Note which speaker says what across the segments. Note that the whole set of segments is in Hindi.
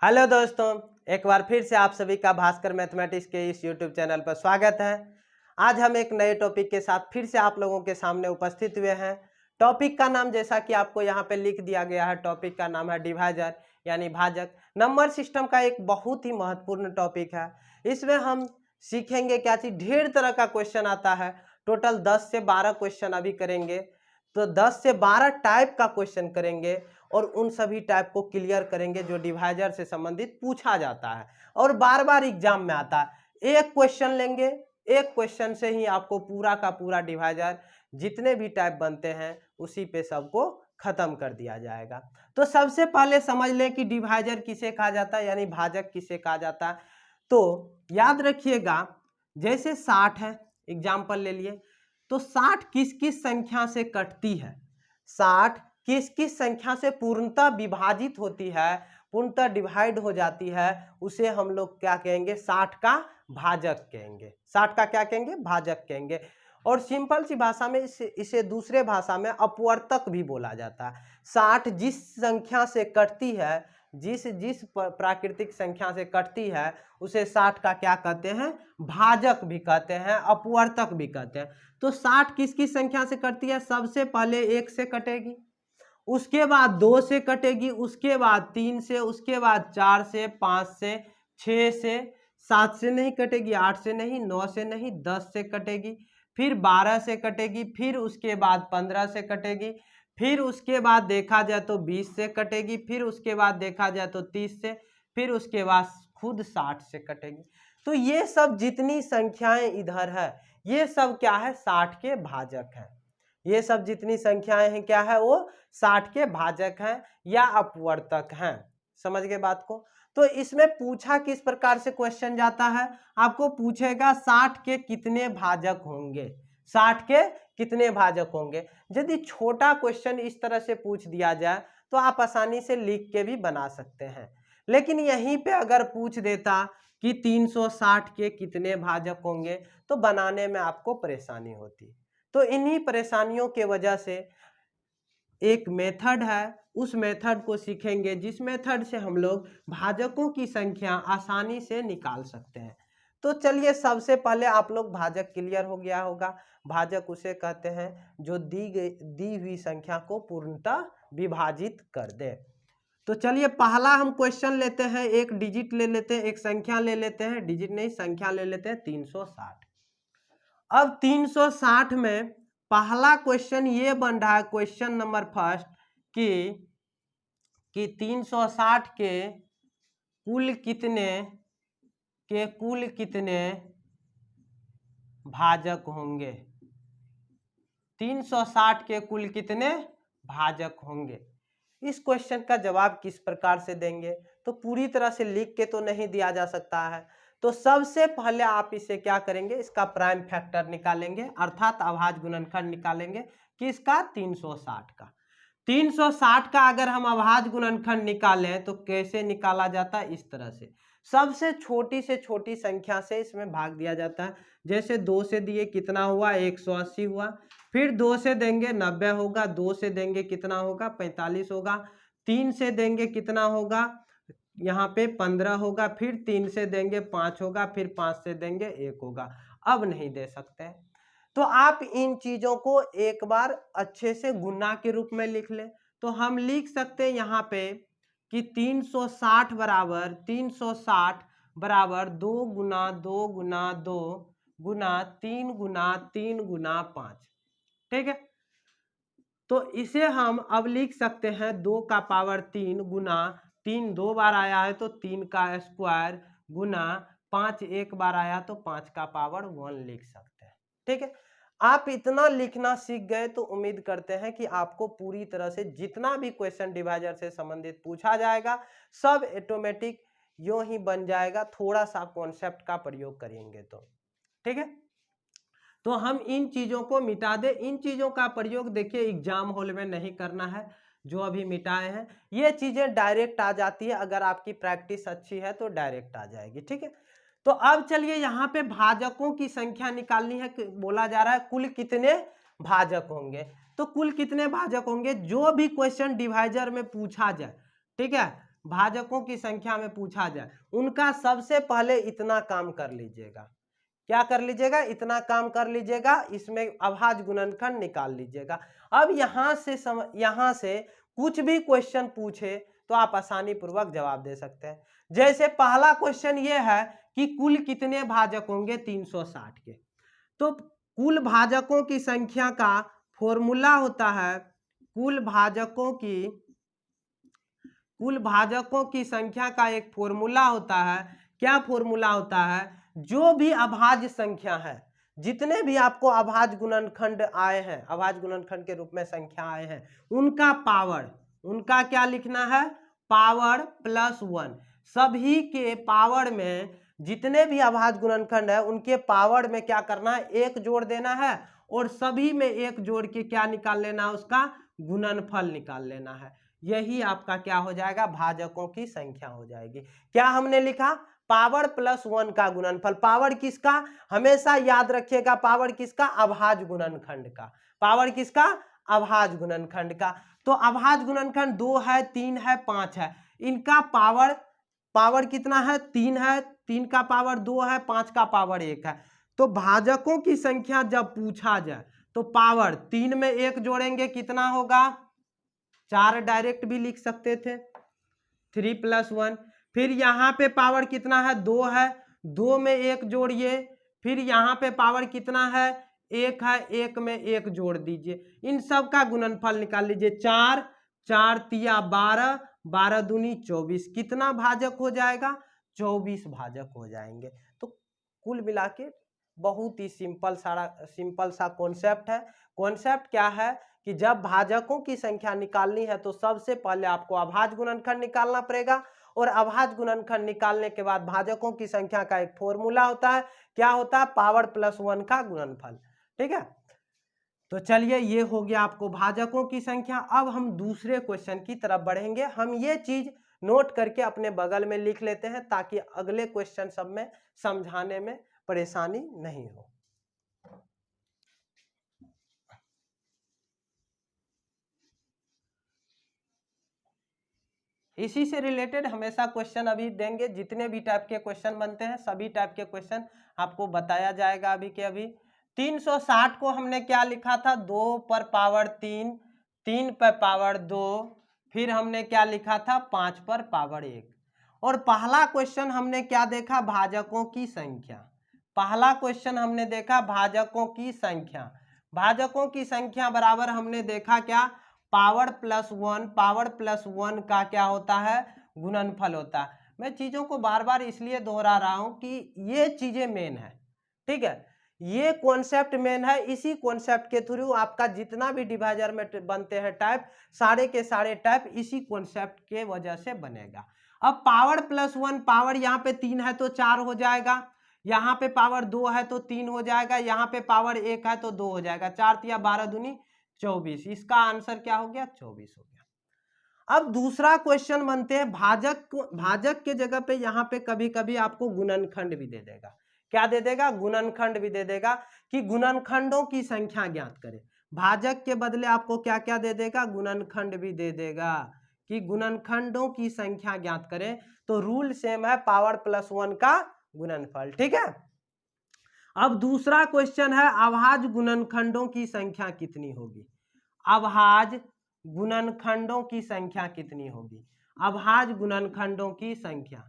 Speaker 1: हेलो दोस्तों, एक बार फिर से आप सभी का भास्कर मैथमेटिक्स के इस यूट्यूब चैनल पर स्वागत है। आज हम एक नए टॉपिक के साथ फिर से आप लोगों के सामने उपस्थित हुए हैं। टॉपिक का नाम जैसा कि आपको यहाँ पे लिख दिया गया है, टॉपिक का नाम है डिवाइजर यानी भाजक। नंबर सिस्टम का एक बहुत ही महत्वपूर्ण टॉपिक है। इसमें हम सीखेंगे क्या चीज़, ढेर तरह का क्वेश्चन आता है। टोटल 10 से 12 क्वेश्चन अभी करेंगे, तो 10 से 12 टाइप का क्वेश्चन करेंगे और उन सभी टाइप को क्लियर करेंगे जो डिवाइजर से संबंधित पूछा जाता है और बार बार एग्जाम में आता है। एक क्वेश्चन लेंगे, एक क्वेश्चन से ही आपको पूरा का पूरा डिवाइजर जितने भी टाइप बनते हैं उसी पे सबको खत्म कर दिया जाएगा। तो सबसे पहले समझ लें कि डिवाइजर किसे कहा जाता है यानी भाजक किसे कहा जाता है। तो याद रखिएगा, जैसे 60 है, एग्जाम्पल ले लिए, तो 60 किस किस संख्या से कटती है, 60 किस किस संख्या से पूर्णतः विभाजित होती है, पूर्णतः डिवाइड हो जाती है, उसे हम लोग क्या कहेंगे, 60 का भाजक कहेंगे। 60 का क्या कहेंगे, भाजक कहेंगे। और सिंपल सी भाषा में इसे दूसरे भाषा में अपवर्तक भी बोला जाता है। 60 जिस संख्या से कटती है, जिस जिस प्राकृतिक संख्या से कटती है, उसे 60 का क्या कहते हैं, भाजक भी कहते हैं, अपवर्तक भी कहते हैं। तो 60 किस किस संख्या से कटती है, सबसे पहले 1 से कटेगी, उसके बाद 2 से कटेगी, उसके बाद 3 से, उसके बाद 4 से, 5 से, 6 से, 7 से नहीं कटेगी, 8 से नहीं, 9 से नहीं, 10 से कटेगी, फिर 12 से कटेगी, फिर उसके बाद 15 से कटेगी, फिर उसके बाद देखा जाए तो 20 से कटेगी, फिर उसके बाद देखा जाए तो 30 से, फिर उसके बाद खुद 60 से कटेगी। तो ये सब जितनी संख्याएं इधर है, ये सब क्या है, 60 के भाजक है। ये सब जितनी संख्याएं हैं क्या है, वो 60 के भाजक हैं या अपवर्तक हैं। समझ गए बात को। तो इसमें पूछा किस प्रकार से क्वेश्चन जाता है, आपको पूछेगा 60 के कितने भाजक होंगे, 60 के कितने भाजक होंगे। यदि छोटा क्वेश्चन इस तरह से पूछ दिया जाए तो आप आसानी से लिख के भी बना सकते हैं, लेकिन यहीं पे अगर पूछ देता कि 360 के कितने भाजक होंगे तो बनाने में आपको परेशानी होती। तो इन्हीं परेशानियों के वजह से एक मेथड है, उस मेथड को सीखेंगे जिस मेथड से हम लोग भाजकों की संख्या आसानी से निकाल सकते हैं। तो चलिए, सबसे पहले आप लोग भाजक क्लियर हो गया होगा। भाजक उसे कहते हैं जो दी हुई संख्या को पूर्णतः विभाजित कर दे। तो चलिए, पहला हम क्वेश्चन लेते हैं, एक डिजिट ले लेते हैं, एक संख्या ले लेते हैं, डिजिट नहीं संख्या ले लेते हैं, 360। अब 360 में पहला क्वेश्चन ये बन रहा है, क्वेश्चन नंबर फर्स्ट, कि 360 के कुल कितने भाजक होंगे, 360 के कुल कितने भाजक होंगे। इस क्वेश्चन का जवाब किस प्रकार से देंगे, तो पूरी तरह से लिख के तो नहीं दिया जा सकता है। तो सबसे पहले आप इसे क्या करेंगे, इसका प्राइम फैक्टर निकालेंगे, अर्थात अभाज्य गुणनखंड निकालेंगे। किसका, 360 का। 360 का अगर हम अभाज्य गुणनखंड निकालें तो कैसे निकाला जाता है, इस तरह से सबसे छोटी से छोटी संख्या से इसमें भाग दिया जाता है। जैसे 2 से दिए कितना हुआ, 180 हुआ, फिर 2 से देंगे 90 होगा, 2 से देंगे कितना होगा, 45 होगा, 3 से देंगे कितना होगा, यहाँ पे 15 होगा, फिर 3 से देंगे 5 होगा, फिर 5 से देंगे 1 होगा। अब नहीं दे सकते हैं, तो आप इन चीजों को एक बार अच्छे से गुना के रूप में लिख लें। तो हम लिख सकते हैं यहाँ पे कि 360 बराबर 2 गुना 2 गुना 2 गुना 3 गुना 3 गुना 5। ठीक है, तो इसे हम अब लिख सकते हैं 2 का पावर 3 गुना 3 2 बार आया है तो 3 का स्क्वायर गुना 5 एक बार आया तो 5 का पावर 1 लिख सकते हैं। ठीक है, आप इतना लिखना सीख गए तो उम्मीद करते हैं कि आपको पूरी तरह से जितना भी क्वेश्चन डिवाइजर से संबंधित पूछा जाएगा सब ऑटोमेटिक यूं ही बन जाएगा, थोड़ा सा कॉन्सेप्ट का प्रयोग करेंगे तो। ठीक है, तो हम इन चीजों को मिटा दे। इन चीजों का प्रयोग देखिए एग्जाम हॉल में नहीं करना है, जो अभी मिटाए हैं ये चीजें डायरेक्ट आ जाती है, अगर आपकी प्रैक्टिस अच्छी है तो डायरेक्ट आ जाएगी। ठीक है, तो अब चलिए यहाँ पे भाजकों की संख्या निकालनी है। बोला जा रहा है कुल कितने भाजक होंगे, तो कुल कितने भाजक होंगे, जो भी क्वेश्चन डिवाइजर में पूछा जाए, ठीक है, भाजकों की संख्या में पूछा जाए, उनका सबसे पहले इतना काम कर लीजिएगा। क्या कर लीजिएगा? इतना काम कर लीजिएगा, इसमें अभाज्य गुणनखंड निकाल लीजिएगा। अब यहाँ से कुछ भी क्वेश्चन पूछे तो आप आसानी पूर्वक जवाब दे सकते हैं। जैसे पहला क्वेश्चन ये है कि कुल कितने भाजक होंगे 360 के, तो कुल भाजकों की संख्या का फॉर्मूला होता है, कुल भाजकों की संख्या का एक फॉर्मूला होता है। क्या फॉर्मूला होता है? जो भी अभाज्य संख्या है, जितने भी आपको अभाज्य गुणनखंड आए हैं, अभाज्य गुणनखंड के रूप में संख्या आए हैं, उनका पावर, उनका क्या लिखना है? Power plus 1। सभी के पावर में जितने भी अभाज्य गुणनखंड है उनके पावर में क्या करना है? एक जोड़ देना है, और सभी में एक जोड़ के क्या निकाल लेना है? उसका गुणनफल निकाल लेना है। यही आपका क्या हो जाएगा? भाजकों की संख्या हो जाएगी। क्या हमने लिखा? पावर प्लस 1 का गुणनफल। पावर किसका? हमेशा याद रखिएगा, पावर किसका? अभाज्य गुणनखंड का। पावर किसका? अभाज्य गुणनखंड का। तो अभाज्य गुणनखंड 2 है, 3 है, 5 है, इनका पावर कितना है? 3 है, 3 का पावर 2 है, 5 का पावर 1 है। तो भाजकों की संख्या जब पूछा जाए तो पावर 3 में 1 जोड़ेंगे, कितना होगा? 4 डायरेक्ट भी लिख सकते थे, 3 + 1। फिर यहाँ पे पावर कितना है? 2 है, 2 में 1 जोड़िए। फिर यहाँ पे पावर कितना है? 1 है, 1 में 1 जोड़ दीजिए। इन सब का गुणनफल निकाल लीजिए। 4 4 तिया 12, 12 दूनी 24। कितना भाजक हो जाएगा? 24 भाजक हो जाएंगे। तो कुल मिला के बहुत ही सिंपल सा कॉन्सेप्ट है। कॉन्सेप्ट क्या है कि जब भाजकों की संख्या निकालनी है तो सबसे पहले आपको अभाज्य गुणनखंड निकालना पड़ेगा, और अभाज्य गुणनखंड निकालने के बाद भाजकों की संख्या का एक फॉर्मूला होता है। क्या होता है? पावर प्लस 1 का गुणनफल। ठीक है, तो चलिए ये हो गया आपको भाजकों की संख्या। अब हम दूसरे क्वेश्चन की तरफ बढ़ेंगे। हम ये चीज नोट करके अपने बगल में लिख लेते हैं ताकि अगले क्वेश्चन सब में समझाने में परेशानी नहीं हो। इसी से रिलेटेड हमेशा क्वेश्चन अभी देंगे, जितने भी टाइप के क्वेश्चन बनते हैं सभी टाइप के क्वेश्चन आपको बताया जाएगा अभी के अभी। 360 को हमने क्या लिखा था? 2 पर पावर 3, 3 पर पावर 2, फिर हमने क्या लिखा था? 5 पर पावर 1। और पहला क्वेश्चन हमने क्या देखा? भाजकों की संख्या। पहला क्वेश्चन हमने देखा भाजकों की संख्या। भाजकों की संख्या बराबर हमने देखा क्या? Power plus 1। पावर प्लस 1 का क्या होता है? गुणनफल होता है। मैं चीजों को बार बार इसलिए दोहरा रहा हूं कि ये चीजें मेन है। ठीक है, ये कॉन्सेप्ट मेन है। इसी कॉन्सेप्ट के थ्रू आपका जितना भी डिवाइजर में बनते हैं टाइप, सारे के सारे टाइप इसी कॉन्सेप्ट के वजह से बनेगा। अब पावर प्लस 1, पावर यहाँ पे 3 है तो 4 हो जाएगा, यहाँ पे पावर 2 है तो 3 हो जाएगा, यहाँ पे पावर 1 है तो 2 हो जाएगा। 4 तिया 12 दूनी 24। इसका आंसर क्या हो गया? 24 हो गया। अब दूसरा क्वेश्चन बनते हैं भाजक के जगह पे यहाँ पे कभी कभी आपको गुणनखंड भी दे देगा। क्या दे देगा? गुणनखंड भी दे देगा कि गुणनखंडों की संख्या ज्ञात करें। भाजक के बदले आपको क्या क्या दे देगा? गुणनखंड भी दे देगा कि गुणनखंडों की संख्या ज्ञात करें। तो रूल सेम है, पावर प्लस 1 का गुणनफल। ठीक है, अब दूसरा क्वेश्चन है अभाज्य गुणनखंडों की संख्या कितनी होगी? अभाज्य गुणनखंडों की संख्या कितनी होगी? अभाज्य गुणनखंडों की संख्या।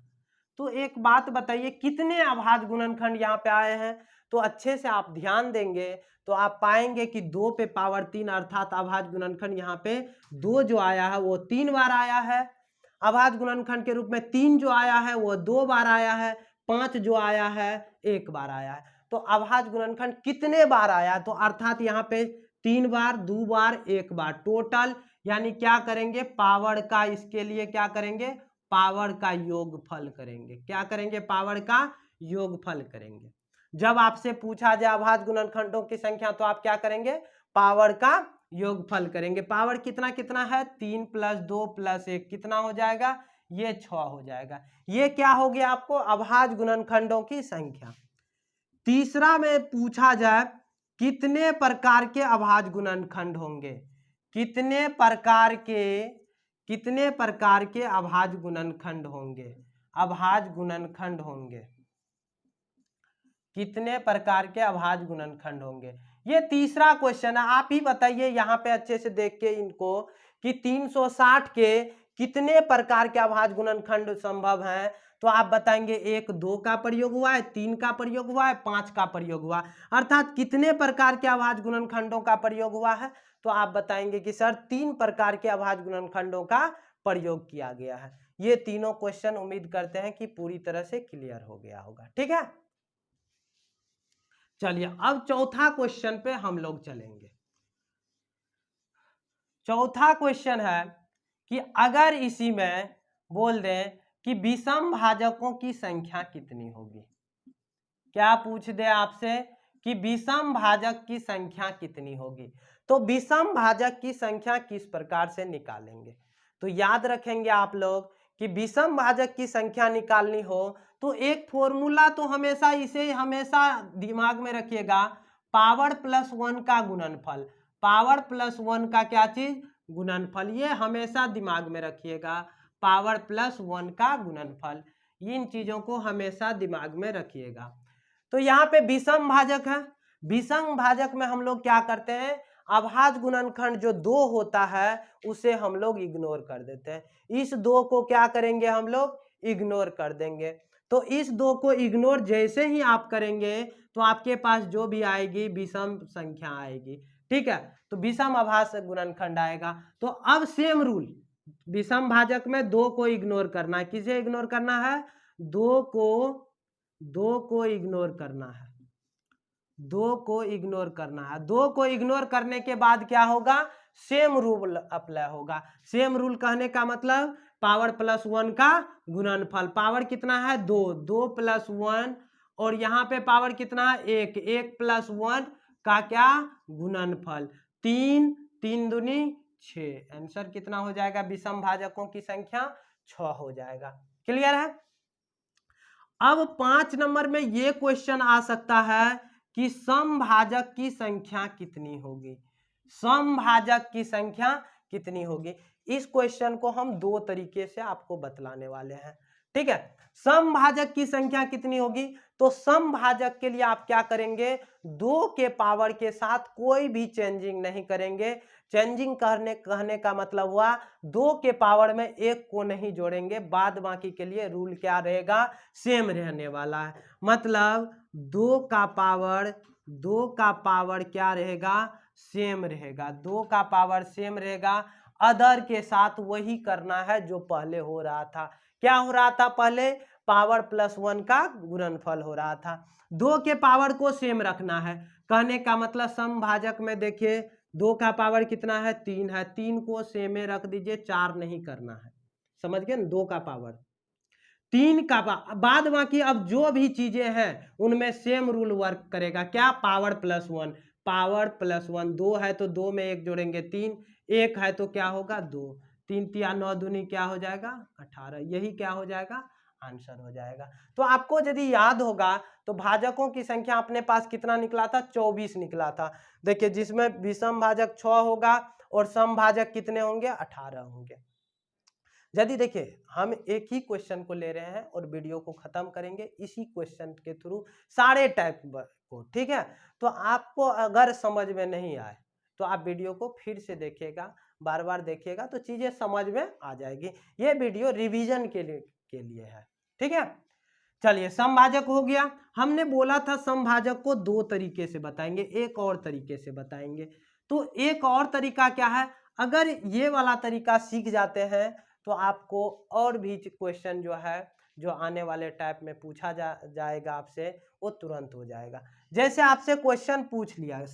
Speaker 1: तो एक बात बताइए, कितने अभाज्य गुणनखंड यहाँ पे आए हैं? तो अच्छे से आप ध्यान देंगे तो आप पाएंगे कि 2 पे पावर 3 अर्थात अभाज्य गुणनखंड यहाँ पे 2 जो आया है वो 3 बार आया है। अभाज्य गुणनखंड के रूप में 3 जो आया है वो 2 बार आया है। 5 जो आया है 1 बार आया है। तो अभाज्य गुणनखंड कितने बार आया? तो अर्थात यहाँ पे 3 बार, 2 बार, 1 बार, टोटल यानी क्या करेंगे? पावर का, इसके लिए क्या करेंगे? पावर का योगफल करेंगे। क्या करेंगे? पावर का योगफल करेंगे। जब आपसे पूछा जाए अभाज्य गुणनखंडों की संख्या तो आप क्या करेंगे? पावर का योगफल करेंगे। पावर कितना कितना है? 3 + 2 + 1 कितना हो जाएगा? ये 6 हो जाएगा। ये क्या हो गया आपको? अभाज्य गुणनखंडों की संख्या। तीसरा में पूछा जाए कितने प्रकार के अभाज्य गुणनखंड होंगे? कितने प्रकार के कितने प्रकार के अभाज्य गुणनखंड होंगे? अभाज्य गुणनखंड होंगे, कितने प्रकार के अभाज्य गुणनखंड होंगे? ये तीसरा क्वेश्चन है। आप ही बताइए यहाँ पे अच्छे से देख के इनको कि 360 के कितने प्रकार के अभाज्य गुणनखंड संभव हैं? तो आप बताएंगे 1 2 का प्रयोग हुआ है, 3 का प्रयोग हुआ है, 5 का प्रयोग हुआ, अर्थात कितने प्रकार के अभाज्य गुणनखंडों का प्रयोग हुआ है? तो आप बताएंगे कि सर 3 प्रकार के अभाज्य गुणनखंडों का प्रयोग किया गया है। ये तीनों क्वेश्चन उम्मीद करते हैं कि पूरी तरह से क्लियर हो गया होगा। ठीक है, चलिए अब चौथा क्वेश्चन पे हम लोग चलेंगे। चौथा क्वेश्चन है कि अगर इसी में बोल दें कि विषम भाजकों की संख्या कितनी होगी? क्या पूछ दे आपसे कि विषम भाजक की संख्या कितनी होगी? तो विषम भाजक की संख्या किस प्रकार से निकालेंगे? तो याद रखेंगे आप लोग कि विषम भाजक की संख्या निकालनी हो तो एक फॉर्मूला तो हमेशा दिमाग में रखिएगा, पावर प्लस 1 का गुणनफल। पावर प्लस 1 का क्या चीज? गुणनफल। ये हमेशा दिमाग में रखिएगा, पावर प्लस 1 का गुणनफल। इन चीजों को हमेशा दिमाग में रखिएगा। तो यहाँ पे विषम भाजक है, विषम भाजक में हम लोग क्या करते हैं, अभाज्य गुणनखंड जो 2 होता है उसे हम लोग इग्नोर कर देते हैं। इस 2 को क्या करेंगे हम लोग? इग्नोर कर देंगे। तो इस 2 को इग्नोर जैसे ही आप करेंगे तो आपके पास जो भी आएगी विषम संख्या आएगी। ठीक है, तो विषम अभाज्य गुणनखंड आएगा। तो अब सेम रूल, विषम भाजक में 2 को इग्नोर करना है। किसे इग्नोर करना है? 2 को इग्नोर करना है। 2 को इग्नोर करना है। 2 को इग्नोर करने के बाद क्या होगा? सेम रूल अप्लाई होगा। सेम रूल कहने का मतलब पावर प्लस 1 का गुणनफल। पावर कितना है? 2, 2 प्लस 1, और यहाँ पे पावर कितना है? 1, 1 प्लस 1 का क्या? गुणनफल। 3, 3 दूनी 6। आंसर कितना हो जाएगा? विषम भाजकों की संख्या 6 हो जाएगा। क्लियर है? अब 5 नंबर में ये क्वेश्चन आ सकता है कि समभाजक की संख्या कितनी होगी? समभाजक की संख्या कितनी होगी? इस क्वेश्चन को हम 2 तरीके से आपको बतलाने वाले हैं। ठीक है, समभाजक की संख्या कितनी होगी? तो समभाजक के लिए आप क्या करेंगे? 2 के पावर के साथ कोई भी चेंजिंग नहीं करेंगे। चेंजिंग कहने का मतलब हुआ 2 के पावर में 1 को नहीं जोड़ेंगे, बाद बाकी के लिए रूल क्या रहेगा? सेम रहने वाला है। मतलब 2 का पावर क्या रहेगा? सेम रहेगा। 2 का पावर सेम रहेगा। अदर के साथ वही करना है जो पहले हो रहा था। क्या हो रहा था पहले? पावर प्लस 1 का गुणनफल हो रहा था। 2 के पावर को सेम रखना है। कहने का मतलब समभाजक में देखिए 2 का पावर कितना है? 3 है। 3 को सेम में रख दीजिए, 4 नहीं करना है। समझ गए ना? 2 का पावर 3 का बाद बाकी अब जो भी चीजें हैं उनमें सेम रूल वर्क करेगा। क्या? Power plus 1। पावर प्लस 1, 2 है तो 2 में 1 जोड़ेंगे 3, 1 है तो क्या होगा? 2, 3 तिया 9 दूनी क्या हो जाएगा? 18। यही क्या हो जाएगा? आंसर हो जाएगा। तो आपको यदि याद होगा तो भाजकों की संख्या अपने पास कितना निकला था? 24 निकला था। देखिए, जिसमें विषम भाजक 6 होगा और समभाजक कितने होंगे? 18 होंगे। यदि देखिए हम एक ही क्वेश्चन को ले रहे हैं और वीडियो को खत्म करेंगे इसी क्वेश्चन के थ्रू सारे टाइप को। ठीक है, तो आपको अगर समझ में नहीं आए तो आप वीडियो को फिर से देखिएगा, बार बार देखिएगा तो चीजें समझ में आ जाएगी। ये वीडियो रिवीजन के लिए है। ठीक है, चलिए समभाजक हो गया। हमने बोला था समभाजक को 2 तरीके से बताएंगे, एक और तरीके से बताएंगे। तो एक और तरीका क्या है? अगर ये वाला तरीका सीख जाते हैं तो आपको और भी क्वेश्चन जो है जो आने वाले टाइप में पूछा जाएगा आपसे, वो तुरंत हो जाएगा। जैसे आपसे क्वेश्चन पूछ लिया है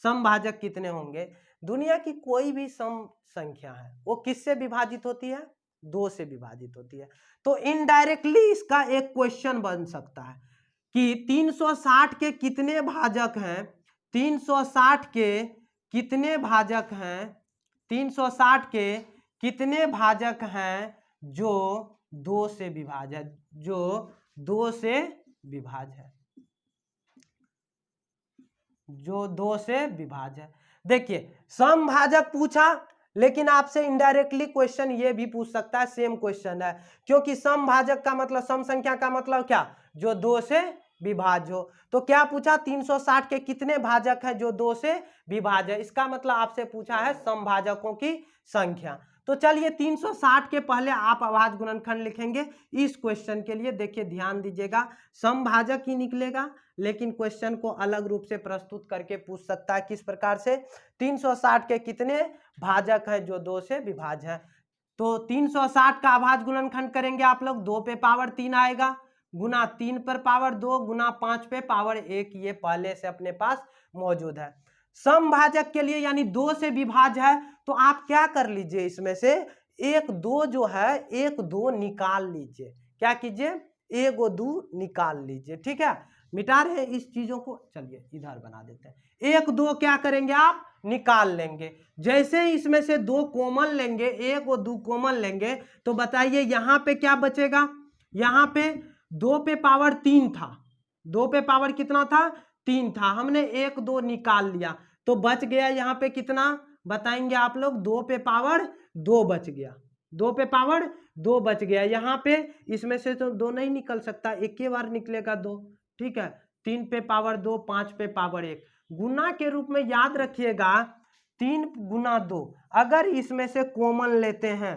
Speaker 1: समभाजक कितने होंगे? दुनिया की कोई भी सम संख्या है वो किससे विभाजित होती है? 2 से विभाजित होती है। तो इनडायरेक्टली इसका एक क्वेश्चन बन सकता है कि 360 के कितने भाजक हैं? 360 के कितने भाजक हैं? 360 के कितने भाजक हैं जो 2 से विभाजित, जो 2 से विभाज्य है, जो 2 से विभाज्य है। देखिए समभाजक पूछा लेकिन आपसे इनडायरेक्टली क्वेश्चन ये भी पूछ सकता है, सेम क्वेश्चन है, क्योंकि समभाजक का मतलब, सम संख्या का मतलब क्या, जो 2 से विभाज्य हो। तो क्या पूछा, 360 के कितने भाजक हैं जो 2 से विभाज्य है, इसका मतलब आपसे पूछा है समभाजकों की संख्या। तो चलिए 360 के पहले आप अभाज्य गुणनखंड लिखेंगे इस क्वेश्चन के लिए। देखिए ध्यान दीजिएगा, समभाजक ही निकलेगा, लेकिन क्वेश्चन को अलग रूप से प्रस्तुत करके पूछ सकता है। किस प्रकार से, 360 के कितने भाजक हैं जो 2 से विभाज्य है। तो 360 का अभाज्य गुणनखंड करेंगे आप लोग, 2 पे पावर 3 आएगा, गुना 3 पर पावर 2, गुना 5 पे पावर 1, ये पहले से अपने पास मौजूद है। समभाजक के लिए यानी 2 से विभाज्य है, तो आप क्या कर लीजिए, इसमें से 1 2 जो है 1 2 निकाल लीजिए। क्या कीजिए, 1 2 निकाल लीजिए। ठीक है, मिटा रहे हैं इस चीजों को, चलिए इधर बना देते हैं। 1 2 क्या करेंगे आप, निकाल लेंगे। जैसे ही इसमें से 2 कॉमन लेंगे, 1 और 2 कॉमन लेंगे, तो बताइए यहां पे क्या बचेगा। यहां पे 2 पे पावर 3 था, 2 पे पावर कितना था, 3 था, हमने 1 2 निकाल लिया, तो बच गया यहाँ पे कितना, बताएंगे आप लोग, 2 पे पावर 2 बच गया, 2 पे पावर 2 बच गया। यहाँ पे इसमें से तो 2 नहीं निकल सकता, एक ही बार निकलेगा 2। ठीक है, 3 पे पावर 2, 5 पे पावर 1, गुना के रूप में याद रखिएगा 3 गुना 2। अगर इसमें से कॉमन लेते हैं,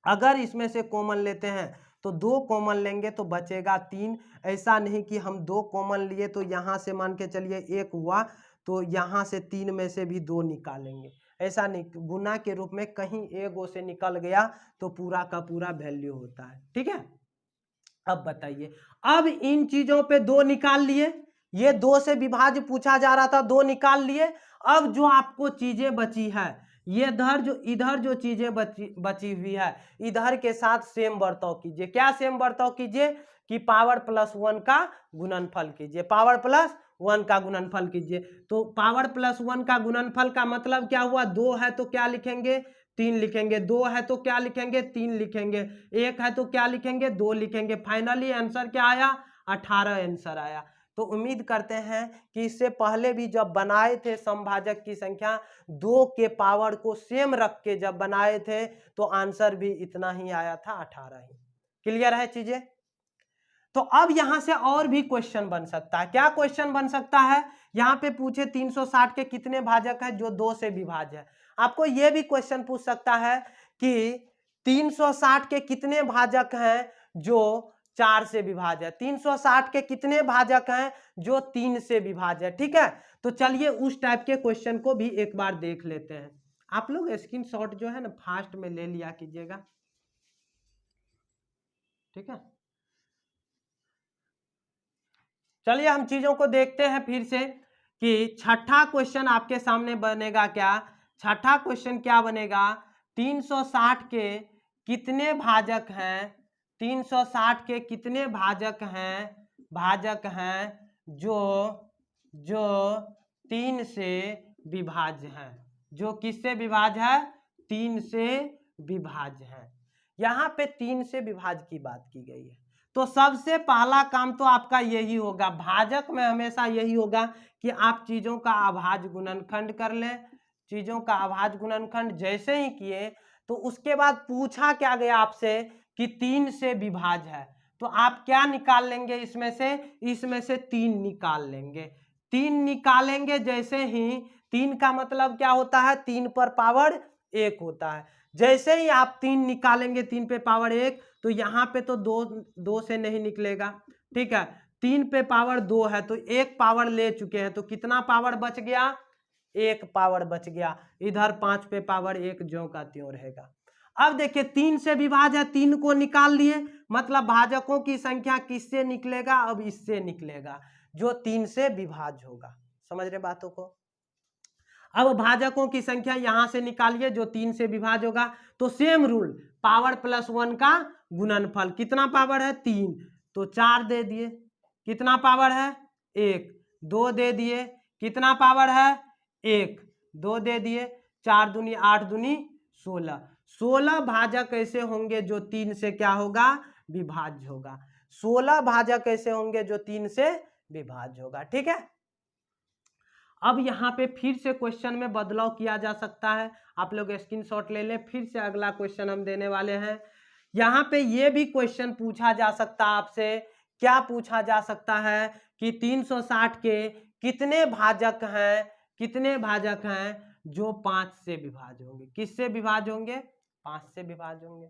Speaker 1: अगर इसमें से कॉमन लेते हैं तो 2 कॉमन लेंगे तो बचेगा 3। ऐसा नहीं कि हम 2 कॉमन लिए तो यहाँ से मान के चलिए 1 हुआ, तो यहाँ से 3 में से भी 2 निकालेंगे, ऐसा नहीं। गुना के रूप में कहीं 1 से निकल गया तो पूरा का पूरा वैल्यू होता है। ठीक है, अब बताइए, अब इन चीजों पे 2 निकाल लिए, ये 2 से विभाज्य पूछा जा रहा था, 2 निकाल लिए। अब जो आपको चीजें बची है, ये इधर जो चीजें बची हुई है, इधर के साथ सेम बर्ताव कीजिए। क्या सेम बर्ताव कीजिए कि पावर प्लस 1 का गुणनफल कीजिए, पावर प्लस 1 का गुणनफल कीजिए। तो पावर प्लस 1 का गुणनफल का मतलब क्या हुआ, 2 है तो क्या लिखेंगे, 3 लिखेंगे, 2 है तो क्या लिखेंगे, 3 लिखेंगे, 1 है तो क्या लिखेंगे, 2 लिखेंगे। फाइनली आंसर क्या आया, 18 आंसर आया। तो उम्मीद करते हैं कि इससे पहले भी जब बनाए थे समभाजक की संख्या 2 के पावर को सेम रख के जब बनाए थे, तो आंसर भी इतना ही आया था, 18 ही। क्लियर है चीजें। तो अब यहां से और भी क्वेश्चन बन सकता है। क्या क्वेश्चन बन सकता है, यहां पे पूछे 360 के कितने भाजक है जो 2 से विभाज्य है। आपको यह भी क्वेश्चन पूछ सकता है कि 360 के कितने भाजक हैं जो 4 से विभाज्य है, 360 के कितने भाजक हैं जो 3 से विभाज्य है। ठीक है, तो चलिए उस टाइप के क्वेश्चन को भी एक बार देख लेते हैं। आप लोग स्क्रीनशॉट जो है ना फास्ट में ले लिया कीजिएगा। ठीक है, चलिए हम चीजों को देखते हैं फिर से कि छठा क्वेश्चन आपके सामने बनेगा क्या। छठा क्वेश्चन क्या बनेगा, 360 के कितने भाजक हैं, 360 के कितने भाजक हैं जो 3 से विभाज्य हैं, जो किससे विभाज्य है, 3 से विभाज्य है। यहाँ पे 3 से विभाज्य की बात की गई है, तो सबसे पहला काम तो आपका यही होगा, भाजक में हमेशा यही होगा कि आप चीजों का अभाज्य गुणनखंड कर लें। चीजों का अभाज्य गुणनखंड जैसे ही किए तो उसके बाद पूछा क्या गया आपसे कि 3 से विभाज्य है, तो आप क्या निकाल लेंगे, इसमें से 3 निकाल लेंगे। 3 निकालेंगे, जैसे ही 3 का मतलब क्या होता है, 3 पर पावर 1 होता है। जैसे ही आप 3 निकालेंगे, 3 पे पावर 1, तो यहाँ पे तो 2 से नहीं निकलेगा। ठीक है, 3 पे पावर 2 है तो 1 पावर ले चुके हैं, तो कितना पावर बच गया, 1 पावर बच गया। इधर 5 पे पावर 1 ज्यों का त्यों रहेगा। अब देखिए 3 से विभाज्य है, 3 को निकाल लिए, मतलब भाजकों की संख्या किससे निकलेगा, अब इससे निकलेगा जो 3 से विभाज्य होगा। समझ रहे बातों को। अब भाजकों की संख्या यहां से निकालिए जो 3 से विभाज्य होगा, तो सेम रूल, पावर प्लस 1 का गुणनफल। कितना पावर है, 3, तो 4 दे दिए। कितना पावर है, 1, 2 दे दिए। कितना पावर है, 1, 2 दे दिए। 4 दूनी 8 दूनी 16। 16 भाजक ऐसे होंगे जो 3 से क्या होगा, विभाज्य होगा। 16 भाजक ऐसे होंगे जो 3 से विभाज्य होगा। ठीक है, अब यहाँ पे फिर से क्वेश्चन में बदलाव किया जा सकता है, आप लोग स्क्रीनशॉट ले लें। फिर से अगला क्वेश्चन हम देने वाले हैं। यहाँ पे ये भी क्वेश्चन पूछा जा सकता है आपसे, क्या पूछा जा सकता है कि 360 के कितने भाजक हैं, कितने भाजक हैं जो 5 से विभाज्य होंगे। किससे विभाज्य होंगे? 5 से विभाज्य होंगे।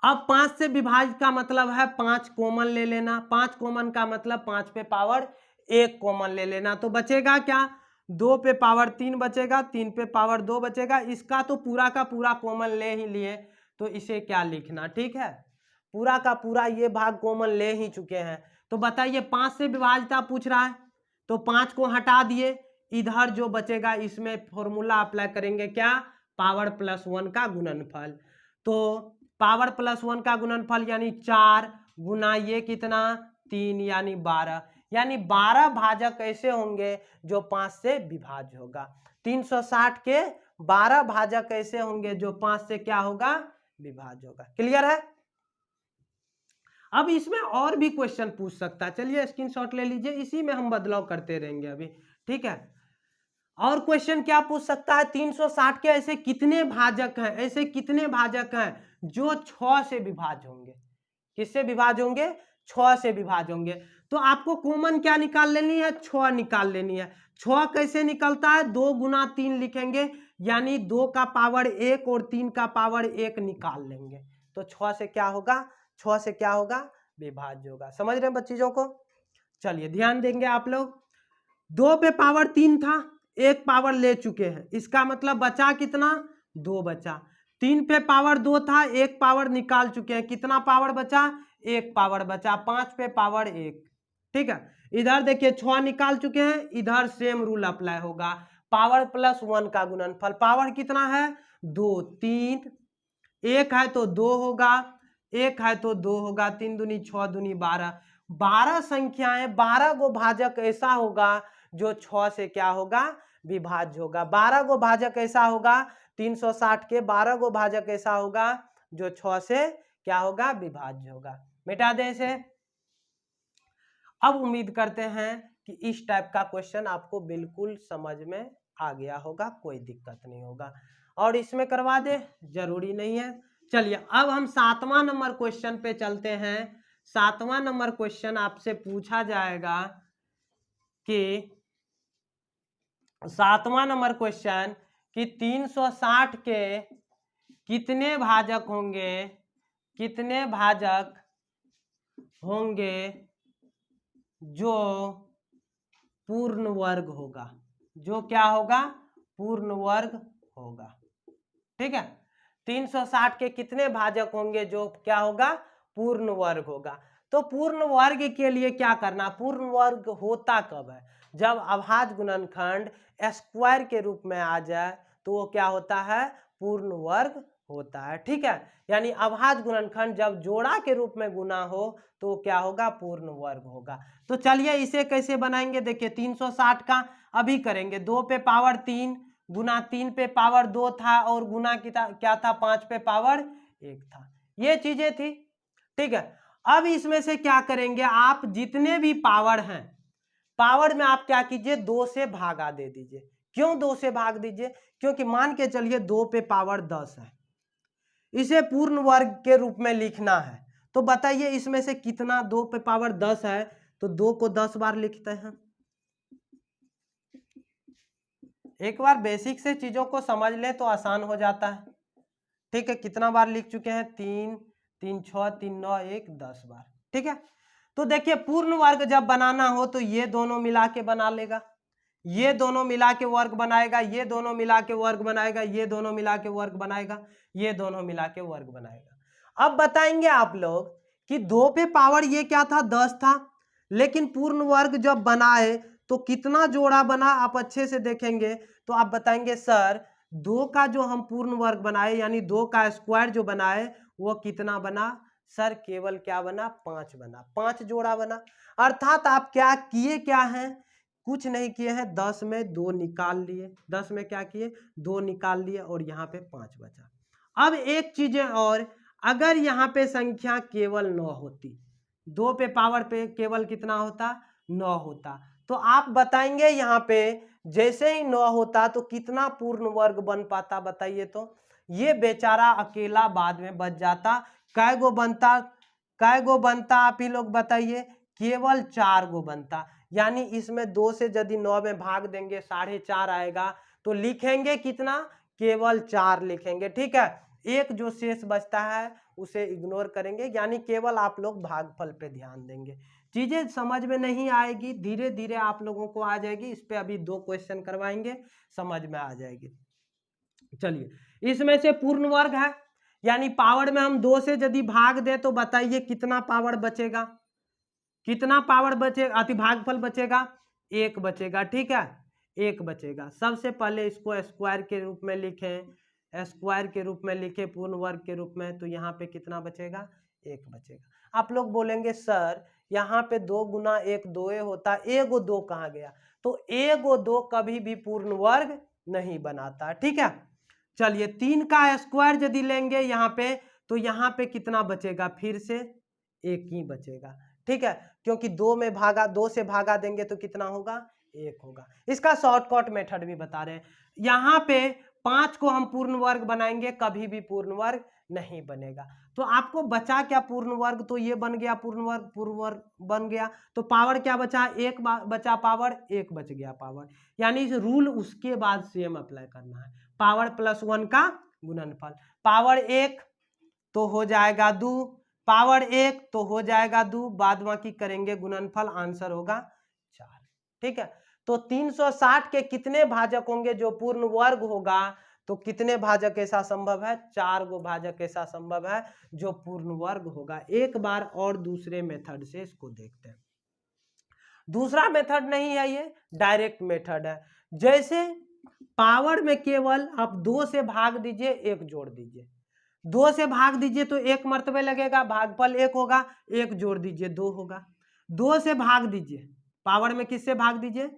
Speaker 1: अब 5 से विभाज्य का मतलब है 5 कॉमन ले लेना। 5 कॉमन का मतलब 5 पे पावर 1 कॉमन ले लेना, तो बचेगा क्या? 2 पे पावर 3 बचेगा, 3 पे पावर 2 बचेगा। इसका तो पूरा का पूरा कॉमन ले ही लिए, तो इसे क्या लिखना, ठीक है, पूरा का पूरा ये भाग कॉमन ले ही चुके हैं। तो बताइए 5 से विभाज्यता पूछ रहा है, तो 5 को हटा दिए, इधर जो बचेगा इसमें फॉर्मूला अप्लाई करेंगे, क्या? पावर प्लस 1 का गुणनफल। तो पावर प्लस 1 का गुणनफल यानी 4 गुना ये कितना, 3 यानी 12, यानी 12 भाजक ऐसे होंगे जो 5 से विभाज्य होगा। 360 के 12 भाजक ऐसे होंगे जो 5 से क्या होगा, विभाज्य होगा। क्लियर है? अब इसमें और भी क्वेश्चन पूछ सकता है, चलिए स्क्रीनशॉट ले लीजिए, इसी में हम बदलाव करते रहेंगे अभी, ठीक है। और क्वेश्चन क्या पूछ सकता है, 360 के ऐसे कितने भाजक हैं, ऐसे कितने भाजक हैं जो 6 से विभाज्य होंगे। किससे विभाज्य होंगे? 6 से विभाज्य होंगे। तो आपको कॉमन क्या निकाल लेनी है? 6 निकाल लेनी है। 6 कैसे निकलता है? 2 गुना 3 लिखेंगे, यानी 2 का पावर 1 और 3 का पावर 1 निकाल लेंगे, तो 6 से क्या होगा, 6 से क्या होगा, विभाज्य होगा। समझ रहे हैं चीजों को? चलिए ध्यान देंगे आप लोग। 2 पे पावर 3 था, 1 पावर ले चुके हैं, इसका मतलब बचा कितना, 2 बचा। 3 पे पावर 2 था, 1 पावर निकाल चुके हैं, कितना पावर बचा, 1 पावर बचा। 5 पे पावर 1, ठीक है। इधर देखिए 6 निकाल चुके हैं, इधर सेम रूल अप्लाई होगा, पावर प्लस 1 का गुणनफल। पावर कितना है, 2, 3, 1 है तो 2 होगा, 1 है तो 2 होगा, 3 दूनी 6 दूनी 12, 12 संख्याएं, 12 गो भाजक ऐसा होगा जो 6 से क्या होगा, विभाज्य होगा। 12 गो भाजक ऐसा होगा, 360 के 12 गो भाजक ऐसा होगा जो 6 से क्या होगा, विभाज्य होगा। मिटा दें इसे। अब उम्मीद करते हैं कि इस टाइप का क्वेश्चन आपको बिल्कुल समझ में आ गया होगा, कोई दिक्कत नहीं होगा। और इसमें करवा दे, जरूरी नहीं है। चलिए अब हम 7वां नंबर क्वेश्चन पे चलते हैं। 7वां नंबर क्वेश्चन आपसे पूछा जाएगा कि 7वां नंबर क्वेश्चन कि 360 के कितने भाजक होंगे, कितने भाजक होंगे जो पूर्ण वर्ग होगा, जो क्या होगा, पूर्ण वर्ग होगा, ठीक है। 360 के कितने भाजक होंगे जो क्या होगा, पूर्ण वर्ग होगा। तो पूर्ण वर्ग के लिए क्या करना, पूर्ण वर्ग होता कब है, जब अभाज्य गुणनखंड स्क्वायर के रूप में आ जाए तो वो क्या होता है, पूर्ण वर्ग होता है, ठीक है। यानी अभाज्य गुणनखंड जब जोड़ा के रूप में गुना हो तो क्या होगा, पूर्ण वर्ग होगा। तो चलिए इसे कैसे बनाएंगे, देखिए 360 का अभी करेंगे, 2 पे पावर 3 गुना 3 पे पावर 2 था, और गुना क्या था, 5 पे पावर 1 था, ये चीजें थी, ठीक है। अब इसमें से क्या करेंगे, आप जितने भी पावर हैं, पावर में आप क्या कीजिए, 2 से भागा दे दीजिए। क्यों 2 से भाग दीजिए, क्योंकि मान के चलिए 2 पे पावर 10 है, इसे पूर्ण वर्ग के रूप में लिखना है। तो बताइए इसमें से कितना, 2 पे पावर 10 है तो 2 को 10 बार लिखते हैं। एक बार बेसिक से चीजों को समझ ले तो आसान हो जाता है, ठीक है। कितना बार लिख चुके हैं, 3, 3 6, 3 9, 1 10 बार, ठीक है। तो देखिए पूर्ण वर्ग जब बनाना हो तो ये दोनों मिला के बना लेगा, ये दोनों मिला के वर्ग बनाएगा, ये दोनों मिला के वर्ग बनाएगा, ये दोनों मिला के वर्ग बनाएगा, ये दोनों मिला के वर्ग बनाएगा। अब बताएंगे आप लोग कि 2 पे पावर ये क्या था, 10 था, लेकिन पूर्ण वर्ग जब बनाए तो कितना जोड़ा बना, आप अच्छे से देखेंगे तो आप बताएंगे सर 2 का जो हम पूर्ण वर्ग बनाए यानी 2 का स्क्वायर जो बनाए वो कितना बना, सर केवल क्या बना, 5 बना, 5 जोड़ा बना। अर्थात आप क्या किए, क्या हैं, कुछ नहीं किए हैं, 10 में 2 निकाल लिए, 10 में क्या किए, 2 निकाल लिए, और यहाँ पे 5 बचा। अब एक चीजें और, अगर यहाँ पे संख्या केवल 9 होती, 2 पे पावर पे केवल कितना होता, 9 होता, तो आप बताएंगे यहाँ पे जैसे ही 9 होता तो कितना पूर्ण वर्ग बन पाता, बताइए। तो ये बेचारा अकेला बाद में बच जाता। कै गो बनता आप ही लोग बताइए, केवल 4 गो बनता। यानी इसमें 2 से यदि 9 में भाग देंगे 4.5 आएगा, तो लिखेंगे कितना, केवल 4 लिखेंगे। ठीक है, एक जो शेष बचता है उसे इग्नोर करेंगे, यानी केवल आप लोग भागफल पे ध्यान देंगे। चीजें समझ में नहीं आएगी, धीरे धीरे आप लोगों को आ जाएगी। इस पे अभी 2 क्वेश्चन करवाएंगे, समझ में आ जाएगी। चलिए, इसमें से पूर्ण वर्ग है, यानी पावर में हम 2 से यदि भाग दें तो बताइए कितना पावर बचेगा, कितना पावर बचेगा, अति भागफल बचेगा, 1 बचेगा। ठीक है, 1 बचेगा। सबसे पहले इसको स्क्वायर के रूप में लिखें, स्क्वायर के रूप में लिखे पूर्ण वर्ग के रूप में, तो यहाँ पे कितना बचेगा, 1 बचेगा। आप लोग बोलेंगे सर यहाँ पे 2 गुना 1 2 होता, 1 2 कहाँ गया, तो 1 2 कभी भी पूर्ण वर्ग नहीं बनाता। ठीक है, चलिए 3 का स्क्वायर यदि लेंगे यहाँ पे, तो यहाँ पे कितना बचेगा, फिर से 1 ही बचेगा। ठीक है, क्योंकि 2 से भागा देंगे तो कितना होगा, 1 होगा। इसका शॉर्टकट मेथड भी बता रहे हैं। यहाँ पे 5 को हम पूर्ण वर्ग बनाएंगे, कभी भी पूर्ण वर्ग नहीं बनेगा। तो आपको बचा क्या पूर्ण वर्ग, तो ये बन गया पूर्ण वर्ग बन गया। तो पावर क्या बचा, 1 बचा पावर, 1 बच गया पावर। यानी इस रूल उसके बाद सेम अप्लाई करना है, पावर प्लस 1 का गुणनफल। पावर 1 तो हो जाएगा 2, पावर 1 तो हो जाएगा 2, बाद बाकी करेंगे गुणनफल, आंसर होगा 4। ठीक है, तो 360 के कितने भाजक होंगे जो पूर्ण वर्ग होगा, तो कितने भाजक ऐसा संभव है, 4 गो भाजक ऐसा संभव है जो पूर्ण वर्ग होगा। एक बार और दूसरे मेथड से इसको देखते हैं। दूसरा मेथड नहीं है, ये डायरेक्ट मेथड है। जैसे पावर में केवल आप 2 से भाग दीजिए, 1 जोड़ दीजिए, 2 से भाग दीजिए तो 1 मर्तबे लगेगा, भागफल 1 होगा, 1 जोड़ दीजिए 2 होगा। 2 से भाग दीजिए, पावर में किससे भाग दीजिए,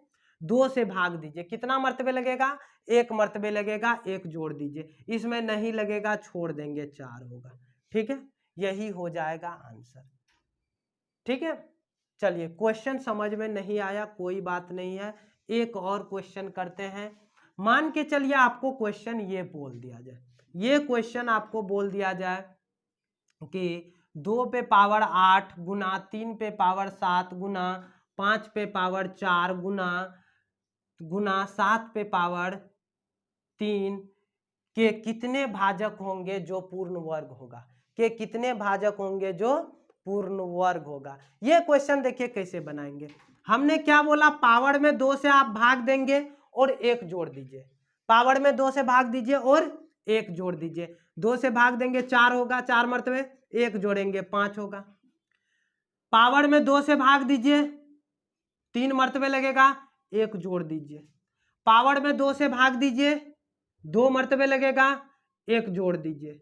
Speaker 1: 2 से भाग दीजिए, कितना मर्तबे लगेगा, 1 मर्तबे लगेगा, 1 जोड़ दीजिए, इसमें नहीं लगेगा, छोड़ देंगे, 4 होगा। ठीक है, यही हो जाएगा आंसर। ठीक है, चलिए क्वेश्चन समझ में नहीं आया कोई बात नहीं है, एक और क्वेश्चन करते हैं। मान के चलिए आपको क्वेश्चन ये बोल दिया जाए, ये क्वेश्चन आपको बोल दिया जाए कि 2 पे पावर 8 गुना 3 पे पावर 7 गुना 5 पे पावर 4 गुना 7 पे पावर 3 के कितने भाजक होंगे जो पूर्ण वर्ग होगा, के कितने भाजक होंगे जो पूर्ण वर्ग होगा। ये क्वेश्चन देखिए कैसे बनाएंगे। हमने क्या बोला, पावर में 2 से आप भाग देंगे और 1 जोड़ दीजिए, पावर में 2 से भाग दीजिए और 1 जोड़ दीजिए, 2 से भाग देंगे 4 होगा, 4 मर्तबे, 1 जोड़ेंगे 5 होगा। पावर में 2 से भाग दीजिए, 3 मर्तबे लगेगा, 1 जोड़ दीजिए, पावर में 2 से भाग दीजिए, 2 मर्तबे लगेगा, 1 जोड़ दीजिए,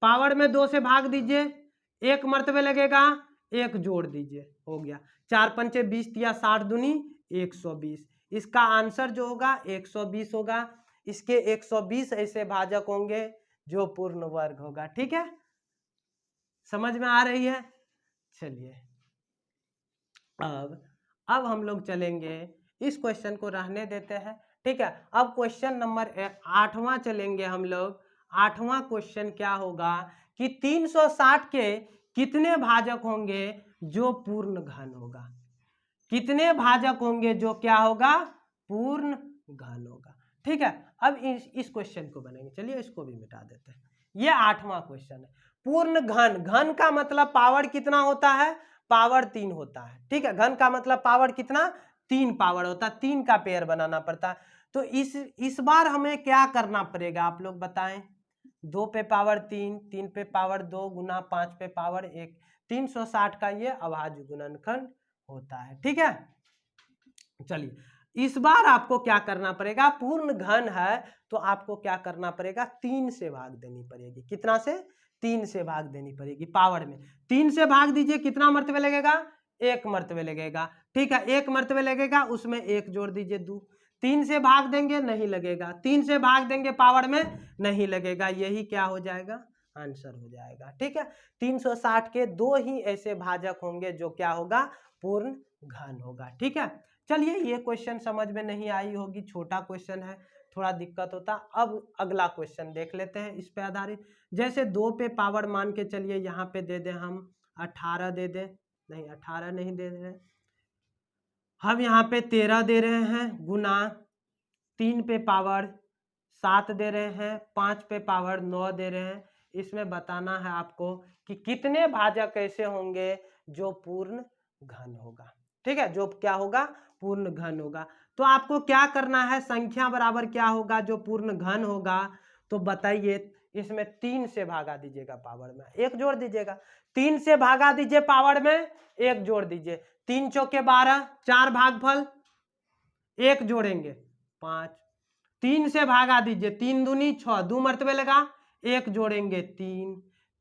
Speaker 1: पावर में 2 से भाग दीजिए, 1 मर्तबे लगेगा, 1 जोड़ दीजिए, हो गया। 4 पंचे 20 या 60 दूनी 120, इसका आंसर जो होगा 120 होगा। इसके 120 ऐसे भाजक होंगे जो पूर्ण वर्ग होगा। ठीक है, समझ में आ रही है। चलिए अब हम लोग चलेंगे, इस क्वेश्चन को रहने देते हैं। ठीक है, अब क्वेश्चन नंबर 8वां चलेंगे हम लोग। 8वां क्वेश्चन क्या होगा कि 360 के कितने भाजक होंगे जो पूर्ण घन होगा, कितने भाजक होंगे जो क्या होगा, पूर्ण घन होगा। ठीक है, अब इस क्वेश्चन को बनेंगे। चलिए इसको भी मिटा देते हैं। ये 8वां क्वेश्चन है। पूर्ण घन, घन का मतलब पावर कितना होता है, पावर 3 होता है। ठीक है, घन का मतलब पावर कितना, 3 पावर होता है, 3 का पेयर बनाना पड़ता है। तो इस बार हमें क्या करना पड़ेगा, आप लोग बताएं। 2 पे पावर 3, 3 पे पावर 2 गुना 5 पे पावर 1, 360 का ये अभाज्य गुणनखंड होता है। ठीक है, चलिए इस बार आपको क्या करना पड़ेगा, पूर्ण घन है तो आपको क्या करना पड़ेगा, 3 से भाग देनी पड़ेगी। कितना से, 3 से भाग देनी पड़ेगी। पावर में 3 से भाग दीजिए, कितना मर्तबे लगेगा, 1 मर्तबे लगेगा। ठीक है, 1 मर्तबे लगेगा, उसमें 1 जोड़ दीजिए 2। 3 से भाग देंगे, नहीं लगेगा। 3 से भाग देंगे, पावर में नहीं लगेगा। यही क्या हो जाएगा, आंसर हो जाएगा। ठीक है, 360 के 2 ही ऐसे भाजक होंगे जो क्या होगा, पूर्ण घन होगा। ठीक है, चलिए ये क्वेश्चन समझ में नहीं आई होगी, छोटा क्वेश्चन है, थोड़ा दिक्कत होता। अब अगला क्वेश्चन देख लेते हैं इस पे आधारित। जैसे 2 पे पावर मान के चलिए यहाँ पे दे दें हम 18 दे दें, नहीं 18 नहीं दे रहे, हम यहाँ पे 13 दे रहे हैं, गुना 3 पे पावर 7 दे रहे हैं, 5 पे पावर 9 दे रहे हैं। इसमें बताना है आपको कि कितने भाजक ऐसे होंगे जो पूर्ण घन होगा। ठीक है, जो क्या होगा, पूर्ण घन होगा। तो आपको क्या करना है, संख्या बराबर क्या होगा जो पूर्ण घन होगा, तो बताइए इसमें 3 से भागा दीजिएगा, पावर में 1 जोड़ दीजिएगा। 3 से भागा दीजिए, पावर में 1 जोड़ दीजिए। 3 चौके 12, 4 भागफल, 1 जोड़ेंगे 5। 3 से भागा दीजिए, 3 दूनी 6, 2 मरतबे लगा, 1 जोड़ेंगे 3।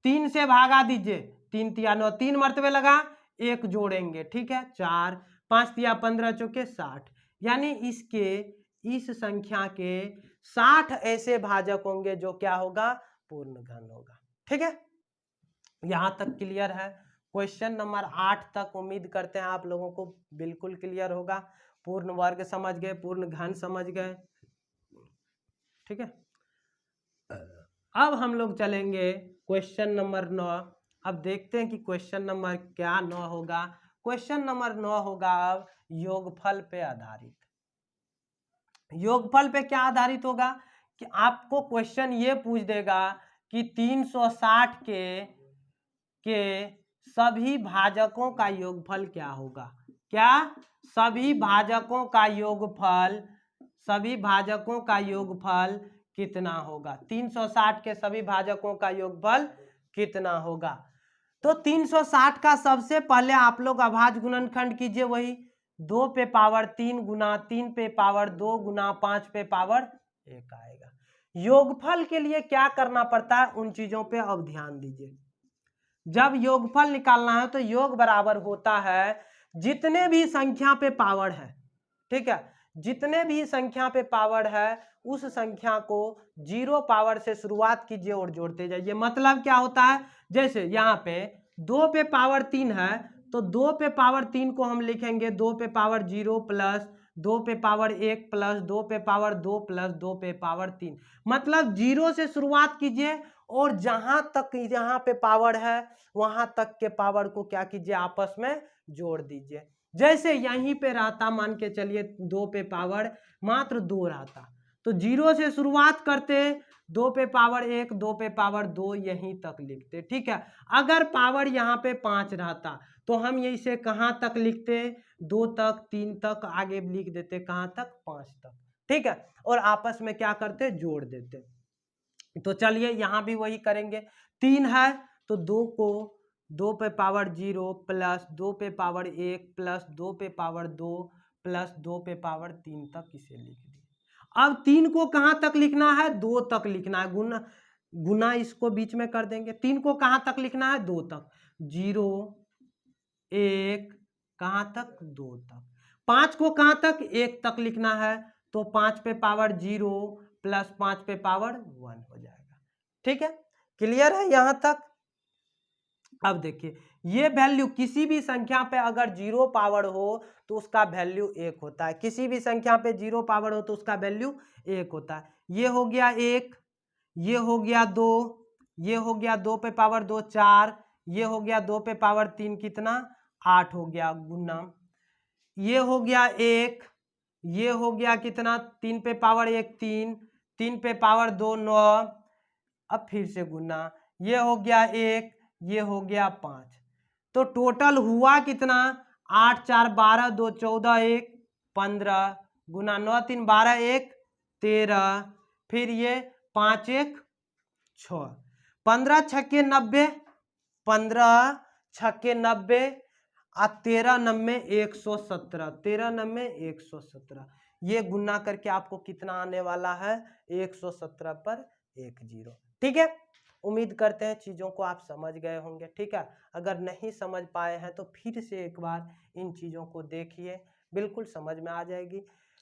Speaker 1: 3 से भागा दीजिए, 3 तिया 9, 3 मरतबे लगा, 1 जोड़ेंगे, ठीक है 4। 5 तिया 15 चौके 60, यानी इसके इस संख्या के 60 ऐसे भाजक होंगे जो क्या होगा, पूर्ण घन होगा। ठीक है, यहां तक क्लियर है। क्वेश्चन नंबर 8 तक उम्मीद करते हैं आप लोगों को बिल्कुल क्लियर होगा। पूर्ण वर्ग समझ गए, पूर्ण घन समझ गए। ठीक है, अब हम लोग चलेंगे क्वेश्चन नंबर 9। अब देखते हैं कि क्वेश्चन नंबर क्या 9 होगा। क्वेश्चन नंबर 9 होगा अब योगफल पे आधारित। योगफल पे क्या आधारित होगा कि आपको क्वेश्चन ये पूछ देगा कि 360 के सभी भाजकों का योगफल क्या होगा। क्या, सभी भाजकों का योगफल, सभी भाजकों का योगफल कितना होगा। 360 के सभी भाजकों का योगफल कितना होगा। तो 360 का सबसे पहले आप लोग अभाज्य गुणनखंड कीजिए, वही 2 पे पावर 3 गुना 3 पे पावर 2 गुना 5 पे पावर 1 आएगा। योगफल के लिए क्या करना पड़ता है, उन चीजों पे अब ध्यान दीजिए। जब योगफल निकालना है तो योग बराबर होता है जितने भी संख्या पे पावर है, ठीक है, जितने भी संख्या पे पावर है उस संख्या को 0 पावर से शुरुआत कीजिए और जोड़ते जाइए। मतलब क्या होता है, जैसे यहाँ पे 2 पे पावर 3 है तो 2 पे पावर 3 को हम लिखेंगे 2 पे पावर 0 प्लस 2 पे पावर 1 प्लस 2 पे पावर 2 प्लस 2 पे पावर 3। मतलब 0 से शुरुआत कीजिए और जहां तक यहाँ पे पावर है वहां तक के पावर को क्या कीजिए, आपस में जोड़ दीजिए। जैसे यहीं पे रहता, मान के चलिए 2 पे पावर मात्र 2 रहता तो 0 से शुरुआत करते, 2 पे पावर 1, 2 पे पावर 2 यहीं तक लिखते। ठीक है, अगर पावर यहाँ पे 5 रहता तो हम इसे कहाँ तक लिखते, 2 तक, 3 तक, आगे लिख देते कहाँ तक, 5 तक। ठीक है, और आपस में क्या करते, जोड़ देते। तो चलिए यहाँ भी वही करेंगे। 3 है तो 2 को 2 पे पावर 0 प्लस 2 पे पावर 1 प्लस 2 पे पावर 2 प्लस 2 पे पावर 3 तक इसे लिख दिए। अब 3 को कहाँ तक लिखना है, 2 तक लिखना है। गुना गुना इसको बीच में कर देंगे। 3 को कहाँ तक लिखना है, 2 तक। 0 1 कहाँ तक, 2 तक। 5 को कहाँ तक, 1 तक लिखना है तो 5 पे पावर 0 प्लस 5 पे पावर 1 हो जाएगा। ठीक है, क्लियर है यहाँ तक। अब देखिए ये वैल्यू किसी भी संख्या पे अगर 0 पावर हो तो उसका वैल्यू 1 होता है। किसी भी संख्या पे 0 पावर हो तो उसका वैल्यू 1 होता है। ये हो गया 1, ये हो गया 2, ये हो गया 2 पे पावर 2 4, ये हो गया 2 पे पावर 3 कितना, 8 हो गया, गुना ये हो गया 1, ये हो गया कितना, 3 पे पावर 1 3, 3 पे पावर 2 9, अब फिर से गुना, ये हो गया 1, ये हो गया 5। तो टोटल हुआ कितना, 8 4 12 2 14 1 15 गुना 9 3 12 1 13, फिर ये 5 1 6, 15 छक्के 90, 15 छक्के 90 और 13 नब्बे 117, 13 नब्बे 117। ये गुना करके आपको कितना आने वाला है, 117 पर 10। ठीक है, उम्मीद करते हैं चीज़ों को आप समझ गए होंगे। ठीक है, अगर नहीं समझ पाए हैं तो फिर से एक बार इन चीज़ों को देखिए, बिल्कुल समझ में आ जाएगी।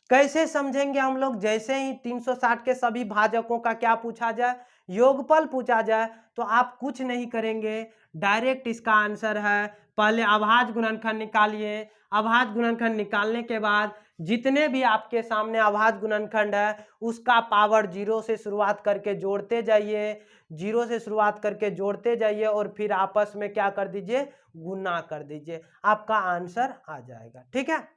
Speaker 1: कैसे समझेंगे हम लोग? जैसे ही 360 के सभी भाजकों का क्या पूछा जाए, योगफल पूछा जाए, तो आप कुछ नहीं करेंगे, डायरेक्ट इसका आंसर है पहले अभाज्य गुणनखंड निकालिए। अभाज्य गुणनखंड निकालने के बाद जितने भी आपके सामने अभाज्य गुणनखंड है उसका पावर 0 से शुरुआत करके जोड़ते जाइए, 0 से शुरुआत करके जोड़ते जाइए और फिर आपस में क्या कर दीजिए, गुना कर दीजिए, आपका आंसर आ जाएगा। ठीक है।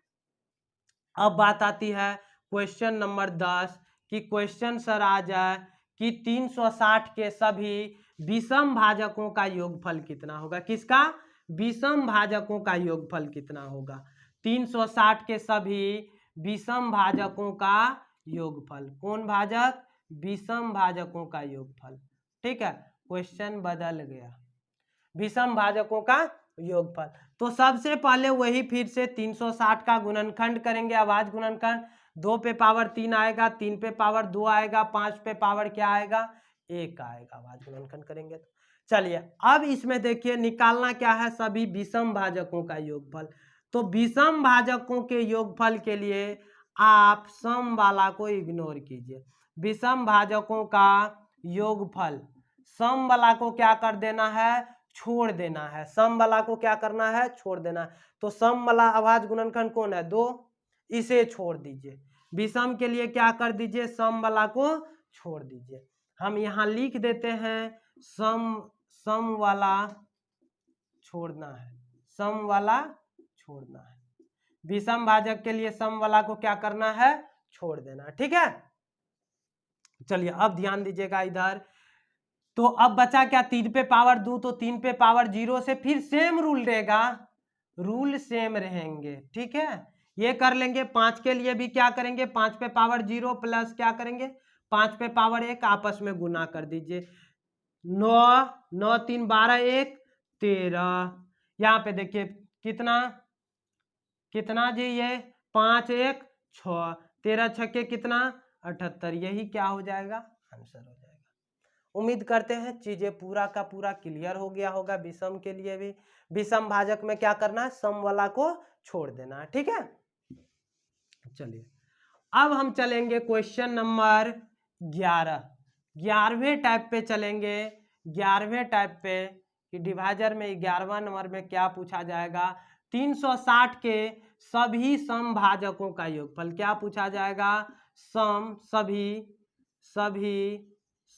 Speaker 1: अब बात आती है क्वेश्चन नंबर 10 कि क्वेश्चन सर आ जाए कि 360 के सभी विषम भाजकों का योगफल कितना होगा। किसका? विषम भाजकों का योगफल कितना होगा? 360 के सभी विषम भाजकों का योगफल। कौन भाजक? विषम भाजकों का योगफल। ठीक है, क्वेश्चन बदल गया, विषम भाजकों का योगफल। तो सबसे पहले वही फिर से 360 का गुणनखंड करेंगे, अभाज्य गुणनखंड। 2 पे पावर 3 आएगा, 3 पे पावर 2 आएगा, 5 पे पावर क्या आएगा, 1 आएगा। अभाज्य गुणनखंड करेंगे तो चलिए अब इसमें देखिए निकालना क्या है, सभी विषम भाजकों का योगफल। तो विषम भाजकों के योगफल के लिए आप सम वाला को इग्नोर कीजिए। विषम भाजकों का योगफल, सम वाला को क्या कर देना है, छोड़ देना है। सम वाला को क्या करना है, छोड़ देना है। तो सम वाला अभाज्य गुणनखंड कौन है, 2, इसे छोड़ दीजिए। विषम के लिए क्या कर दीजिए, सम वाला को छोड़ दीजिए। हम यहाँ लिख देते हैं सम वाला छोड़ना है, सम वाला छोड़ना है। विषम भाजक के लिए सम वाला को क्या करना है, छोड़ देना। ठीक है, चलिए अब ध्यान दीजिएगा इधर। तो अब बचा क्या, 3 पे पावर 2, तो 3 पे पावर 0 से फिर सेम रूल रहेगा, रूल सेम रहेंगे। ठीक है, ये कर लेंगे। 5 के लिए भी क्या करेंगे, 5 पे पावर 0 प्लस क्या करेंगे, 5 पे पावर 1, आपस में गुना कर दीजिए। 9 9 3 12 1 13। यहाँ पे देखिए कितना कितना जी, ये 5 1 6, 13 छक्के कितना 78। यही क्या हो जाएगा, आंसर हो जाएगा। उम्मीद करते हैं चीजें पूरा का पूरा क्लियर हो गया होगा। विषम के लिए भी विषम भाजक में क्या करना है, सम वाला को छोड़ देना है। ठीक है, चलिए अब हम चलेंगे क्वेश्चन नंबर 11, 11वें टाइप पे चलेंगे। 11वें टाइप पे कि डिवाइजर में 11वां नंबर में क्या पूछा जाएगा, 360 के सभी समभाजकों का योगफल। क्या पूछा जाएगा, सभी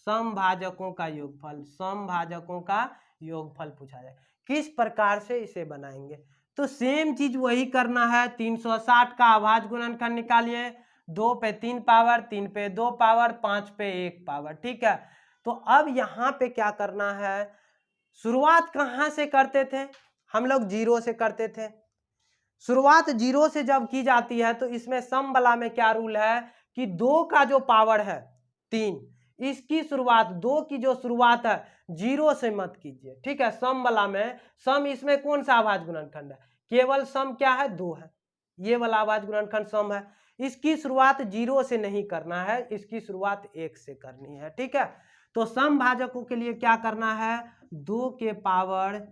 Speaker 1: समभाजकों का योगफल, समभाजकों का योगफल पूछा जाए। किस प्रकार से इसे बनाएंगे, तो सेम चीज वही करना है। 360 का अभाज्य गुणनखंड निकालिए। 2 पे 3 पावर, 3 पे 2 पावर, 5 पे 1 पावर। ठीक है, तो अब यहाँ पे क्या करना है, शुरुआत कहाँ से करते थे हम लोग, 0 से करते थे। शुरुआत 0 से जब की जाती है तो इसमें सम वाला में क्या रूल है कि 2 का जो पावर है 3, इसकी शुरुआत, 2 की जो शुरुआत है 0 से मत कीजिए। ठीक है, सम वाला में, सम इसमें कौन सा अभाज्य गुणनखंड है, केवल सम क्या है, 2 है। ये वाला अभाज्य गुणनखंड सम है, इसकी शुरुआत 0 से नहीं करना है, इसकी शुरुआत 1 से करनी है। ठीक है, तो सम भाजकों के लिए क्या करना है, 2 के पावर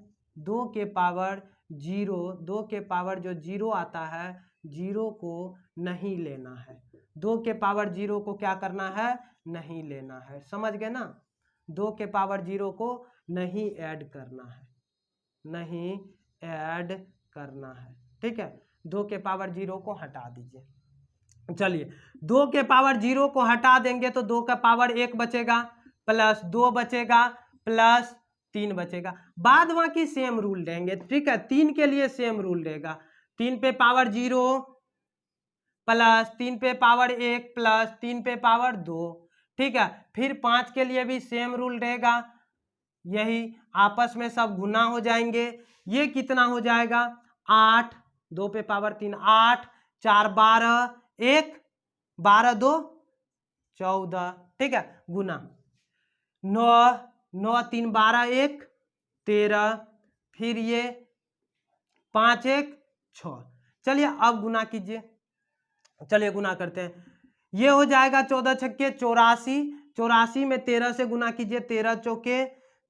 Speaker 1: 0, 2 के पावर जो 0 आता है 0 को नहीं लेना है। 2 के पावर 0 को क्या करना है, नहीं लेना है। समझ गए ना, 2 के पावर 0 को नहीं ऐड करना है, नहीं ऐड करना है। ठीक है, 2 के पावर 0 को हटा दीजिए। चलिए 2 के पावर 0 को हटा देंगे तो 2 का पावर 1 बचेगा, प्लस 2 बचेगा, प्लस 3 बचेगा। बाद बाकी सेम रूल रहेंगे। ठीक है, 3 के लिए सेम रूल रहेगा, 3 पे पावर 0 प्लस 3 पे पावर 1 प्लस 3 पे पावर 2। ठीक है, फिर 5 के लिए भी सेम रूल रहेगा, यही आपस में सब गुना हो जाएंगे। ये कितना हो जाएगा, 8, 2 पे पावर 3 8, 4 12, 1 12 2 14। ठीक है, गुना 9 9 3 12 1 13, फिर ये 5 1 6। चलिए अब गुना कीजिए, चलिए गुना करते हैं। ये हो जाएगा 14 छक्के 84, 84 में 13 से गुना कीजिए, 13 चौके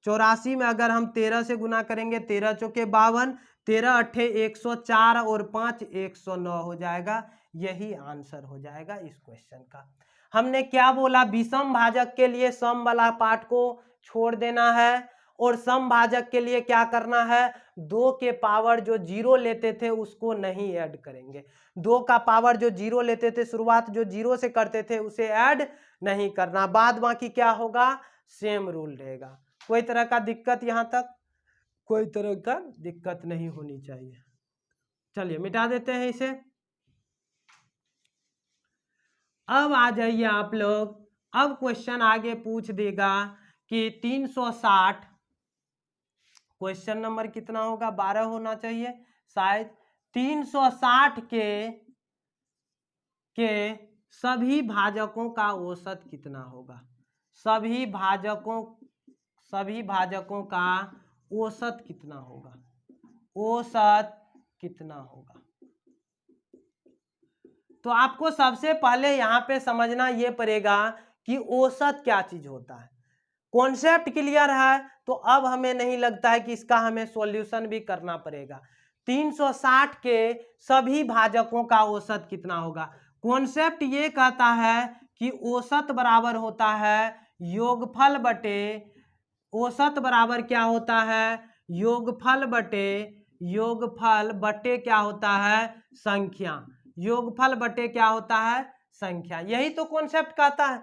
Speaker 1: 84 में अगर हम 13 से गुना करेंगे, 13 चौके 52, 13 अट्ठे 104 और 5 109 हो जाएगा। यही आंसर हो जाएगा इस क्वेश्चन का। हमने क्या बोला, विषम भाजक के लिए सम वाला पार्ट को छोड़ देना है और सम भाजक के लिए क्या करना है, 2 के पावर जो 0 लेते थे उसको नहीं ऐड करेंगे। 2 का पावर जो 0 लेते थे, शुरुआत जो 0 से करते थे उसे ऐड नहीं करना, बाद बाकी क्या होगा, सेम रूल रहेगा। कोई तरह का दिक्कत, यहां तक कोई तरह का दिक्कत नहीं होनी चाहिए। चलिए मिटा देते हैं इसे। अब आ जाइए आप लोग, अब क्वेश्चन आगे पूछ देगा कि 360, क्वेश्चन नंबर कितना होगा, 12 होना चाहिए शायद। 360 के सभी भाजकों का औसत कितना होगा, सभी भाजकों का औसत कितना होगा, औसत कितना होगा। तो आपको सबसे पहले यहाँ पे समझना ये पड़ेगा कि औसत क्या चीज होता है। कॉन्सेप्ट क्लियर है तो अब हमें नहीं लगता है कि इसका हमें सॉल्यूशन भी करना पड़ेगा। 360 के सभी भाजकों का औसत कितना होगा। कॉन्सेप्ट ये कहता है कि औसत बराबर होता है योगफल बटे, औसत बराबर क्या होता है, योगफल बटे क्या होता है, संख्या। योगफल बटे क्या होता है, संख्या। यही तो कॉन्सेप्ट कहता है।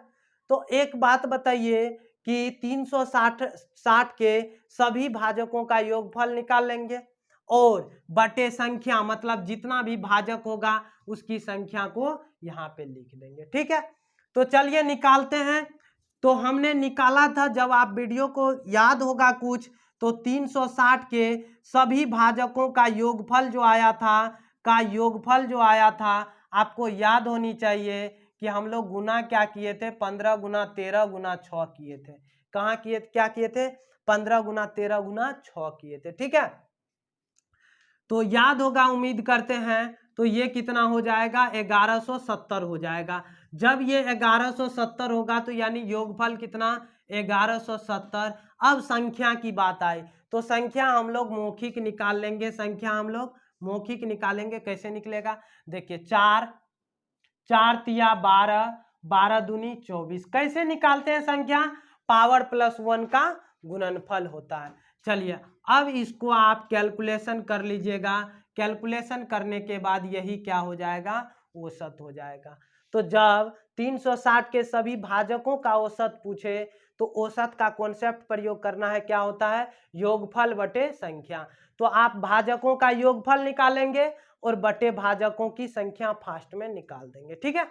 Speaker 1: तो एक बात बताइए कि 360 के सभी भाजकों का योगफल निकाल लेंगे और बटे संख्या, मतलब जितना भी भाजक होगा उसकी संख्या को यहाँ पे लिख देंगे। ठीक है, तो चलिए निकालते हैं। तो हमने निकाला था, जब आप वीडियो को याद होगा कुछ, तो 360 के सभी भाजकों का योगफल जो आया था, आपको याद होनी चाहिए कि हम लोग गुना क्या किए थे, 15 गुना 13 गुना 6 किए थे। कहाँ किए, क्या किए थे, 15 गुना 13 गुना 6 किए थे। ठीक है, तो याद होगा, उम्मीद करते हैं। तो ये कितना हो जाएगा, 1170 हो जाएगा। जब ये 1170 होगा तो यानी योगफल कितना, 1170। अब संख्या की बात आई तो संख्या हम लोग मौखिक निकाल लेंगे। संख्या हम लोग मौखिक निकालेंगे, कैसे निकलेगा, देखिए 4 तिया 12, 12 दूनी 24। कैसे निकालते हैं संख्या, पावर प्लस 1 का गुणनफल होता है। चलिए अब इसको आप कैलकुलेशन कर लीजिएगा। कैलकुलेशन करने के बाद यही क्या हो जाएगा, औसत हो जाएगा। तो जब 360 के सभी भाजकों का औसत पूछे तो औसत का कॉन्सेप्ट प्रयोग करना है, क्या होता है, योगफल बटे संख्या। तो आप भाजकों का योगफल निकालेंगे और बटे भाजकों की संख्या फास्ट में निकाल देंगे। ठीक है,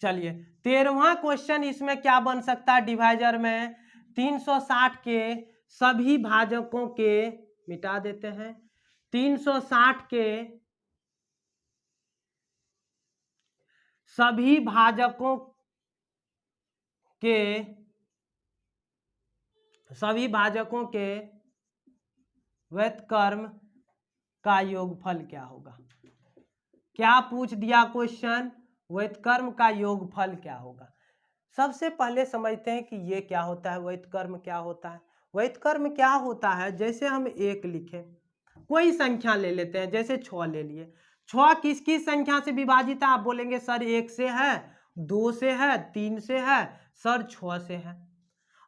Speaker 1: चलिए 13वां क्वेश्चन इसमें क्या बन सकता है, डिवाइजर में 360 के सभी भाजकों के, मिटा देते हैं, 360 के सभी भाजकों के व्युत्क्रम का योगफल क्या होगा। क्या पूछ दिया क्वेश्चन, व्युत्क्रम का योगफल क्या होगा। सबसे पहले समझते हैं कि ये क्या होता है, व्युत्क्रम क्या होता है। व्युत्क्रम क्या होता है, जैसे हम 1 लिखें, कोई संख्या ले लेते हैं, जैसे 6 ले लिए। 6 किसकी संख्या से विभाजित है, आप बोलेंगे सर 1 से है, 2 से है, 3 से है, सर 6 से है।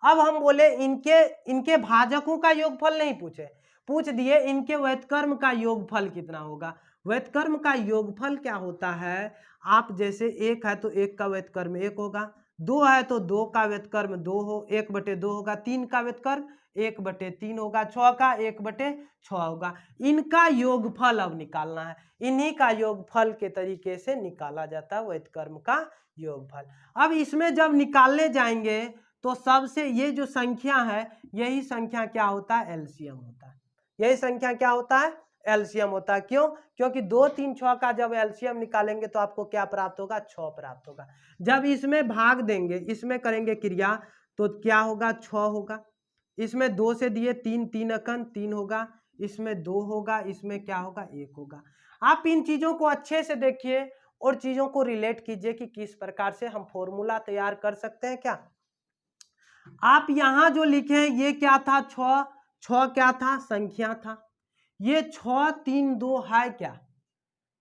Speaker 1: अब हम बोले इनके भाजकों का योगफल नहीं पूछे, पूछ दिए इनके व्युत्क्रम का योगफल कितना होगा। व्युत्क्रम का योगफल क्या होता है, आप जैसे 1 है तो 1 का व्युत्क्रम 1 होगा, 2 है तो 2 का व्युत्क्रम 2 हो 1/2 होगा, 3 का व्युत्क्रम 1/3 होगा, 6 का 1/6 होगा। इनका योगफल अब निकालना है, इन्हीं का योगफल के तरीके से निकाला जाता है व्युत्क्रम का योगफल। अब इसमें जब निकालने जाएंगे तो सबसे ये जो संख्या है, यही संख्या क्या होता है, एलसीएम होता है। यही संख्या क्या होता है, एलसीएम होता है। क्यों, क्योंकि 2 3 6 का जब एलसीएम निकालेंगे तो आपको क्या प्राप्त होगा, 6 प्राप्त होगा। जब इसमें भाग देंगे, इसमें करेंगे क्रिया, तो क्या होगा, 6 होगा। इसमें 2 से दिए 3, 3 अकन 3 होगा, इसमें 2 होगा, इसमें क्या होगा, 1 होगा। आप इन चीजों को अच्छे से देखिए और चीजों को रिलेट कीजिए कि किस प्रकार से हम फॉर्मूला तैयार कर सकते हैं। क्या आप यहां जो लिखे ये क्या था, 6, 6 क्या था, संख्या था। ये 6 3 2 है क्या,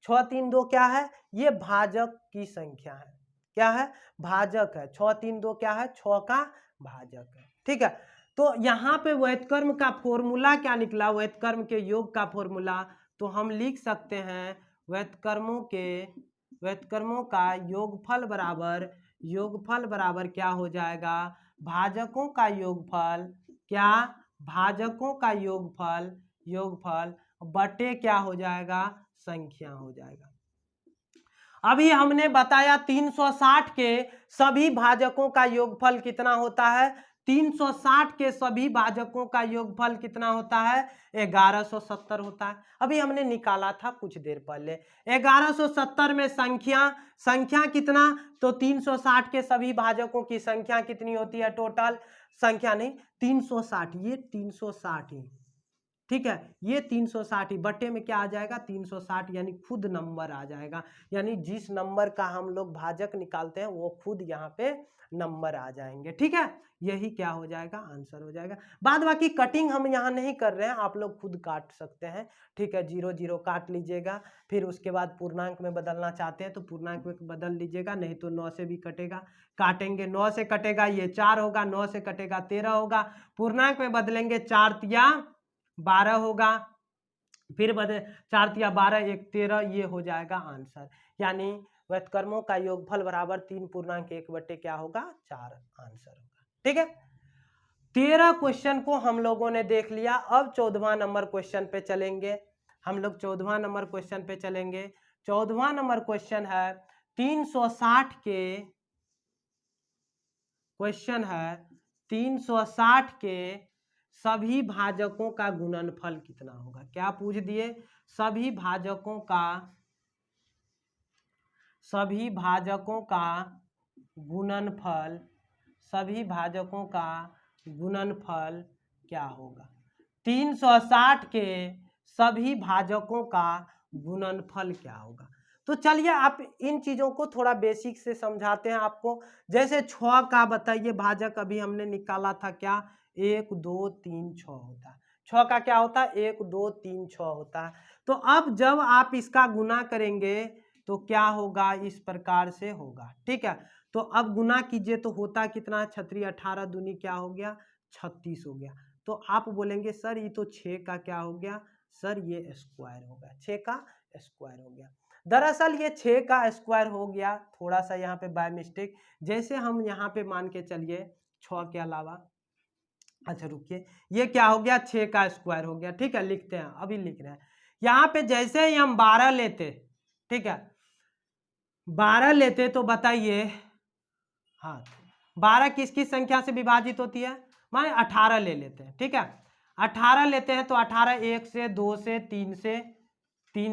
Speaker 1: 6 3 2 क्या है, ये भाजक की संख्या है। क्या है, भाजक है। 6 3 2 क्या है, 6 का भाजक है। ठीक है, तो यहाँ पे व्युत्क्रम का फॉर्मूला क्या निकला, व्युत्क्रम के योग का फॉर्मूला, तो हम लिख सकते हैं व्युत्क्रमों का योगफल बराबर क्या हो जाएगा, भाजकों का योगफल, क्या, भाजकों का योगफल बटे क्या हो जाएगा, संख्या हो जाएगा। अभी हमने बताया 360 के सभी भाजकों का योगफल कितना होता है, 360 के सभी भाजकों का योगफल कितना होता है, 1170 होता है। अभी हमने निकाला था कुछ देर पहले। 1170 में संख्या कितना, तो 360 के सभी भाजकों की संख्या कितनी होती है, टोटल संख्या नहीं 360, ये 360 ही, ठीक है, ये 360 ही बटे में क्या आ जाएगा, 360, यानी खुद नंबर आ जाएगा। यानी जिस नंबर का हम लोग भाजक निकालते हैं वो खुद यहाँ पे नंबर आ जाएंगे। ठीक है, यही क्या हो जाएगा, आंसर हो जाएगा। बाद बाकी कटिंग हम यहाँ नहीं कर रहे हैं, आप लोग खुद काट सकते हैं। ठीक है, 0 0 काट लीजिएगा, फिर उसके बाद पूर्णांक में बदलना चाहते हैं तो पूर्णांक में बदल लीजिएगा, नहीं तो 9 से भी कटेगा, काटेंगे 9 से कटेगा, ये 4 होगा, 9 से कटेगा 13 होगा, पूर्णांक में बदलेंगे 4 तिया 12 होगा, फिर बदले 4 तिया 12, 1 13, ये हो जाएगा आंसर। यानी व्युत्क्रमों का योगफल बराबर 3.1 बटे क्या होगा, 4 आंसर होगा। ठीक है, 13 क्वेश्चन को हम लोगों ने देख लिया। अब 14वां नंबर क्वेश्चन पे चलेंगे हम लोग। 14वां नंबर क्वेश्चन पे चलेंगे। 14वां नंबर क्वेश्चन है 360 के, क्वेश्चन है 360 के सभी भाजकों का गुणनफल कितना होगा। क्या पूछ दिए, सभी भाजकों का गुणनफल, सभी भाजकों का गुणनफल क्या होगा। 360 के सभी भाजकों का गुणनफल क्या होगा। तो चलिए आप इन चीजों को थोड़ा बेसिक से समझाते हैं आपको। जैसे 6 का बताइए भाजक, अभी हमने निकाला था क्या, 1 2 3 6 होता है। 6 का क्या होता है, 1 2 3 6 होता है। तो अब जब आप इसका गुना करेंगे तो क्या होगा, इस प्रकार से होगा। ठीक है, तो अब गुना कीजिए तो होता कितना है, 6 18 दूनी क्या हो गया, 36 हो गया। तो आप बोलेंगे सर ये तो 6 का क्या हो गया, सर ये स्क्वायर हो गया, 6 का स्क्वायर हो गया। दरअसल ये 6 का स्क्वायर हो गया, थोड़ा सा यहाँ पे बाय मिस्टेक, जैसे हम यहाँ पे मान के चलिए 6 के अलावा, अच्छा रुकिए, ये क्या हो गया, 6 का स्क्वायर हो गया। ठीक है, लिखते हैं, अभी लिख रहे हैं। यहाँ पे जैसे ही हम 12 लेते, ठीक है 12 लेते तो बताइए, हाँ 12 किसकी संख्या से विभाजित होती है, माने 18 ले लेते हैं। ठीक है, 18 लेते हैं तो 18 1 से 2 से 3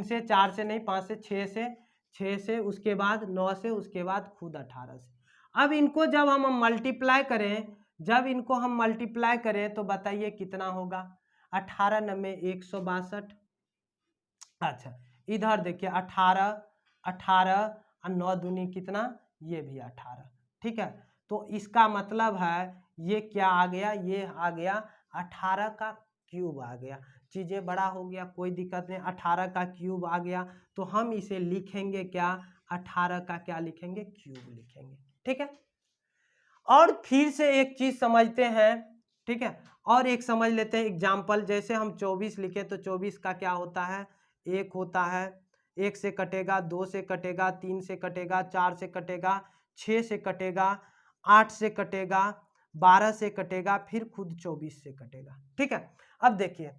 Speaker 1: से 4 से नहीं 5 से 6 से उसके बाद 9 से, उसके बाद खुद 18 से। अब इनको जब हम मल्टीप्लाई करें, तो बताइए कितना होगा, 18 9 162। अच्छा इधर देखिए 18 और 9 दूनी कितना, ये भी 18। ठीक है, तो इसका मतलब है ये क्या आ गया, ये आ गया 18 का क्यूब आ गया। चीजें बड़ा हो गया, कोई दिक्कत नहीं, 18 का क्यूब आ गया तो हम इसे लिखेंगे क्या, 18 का क्या लिखेंगे, क्यूब लिखेंगे। ठीक है, और फिर से एक चीज समझते हैं। ठीक है, और एक समझ लेते हैं एग्जाम्पल। जैसे हम 24 लिखे तो 24 का क्या होता है, 1 होता है, 1 से कटेगा, 2 से कटेगा, 3 से कटेगा, 4 से कटेगा, 6 से कटेगा, 8 से कटेगा, 12 से कटेगा, फिर खुद 24 से कटेगा। ठीक है, अब देखिए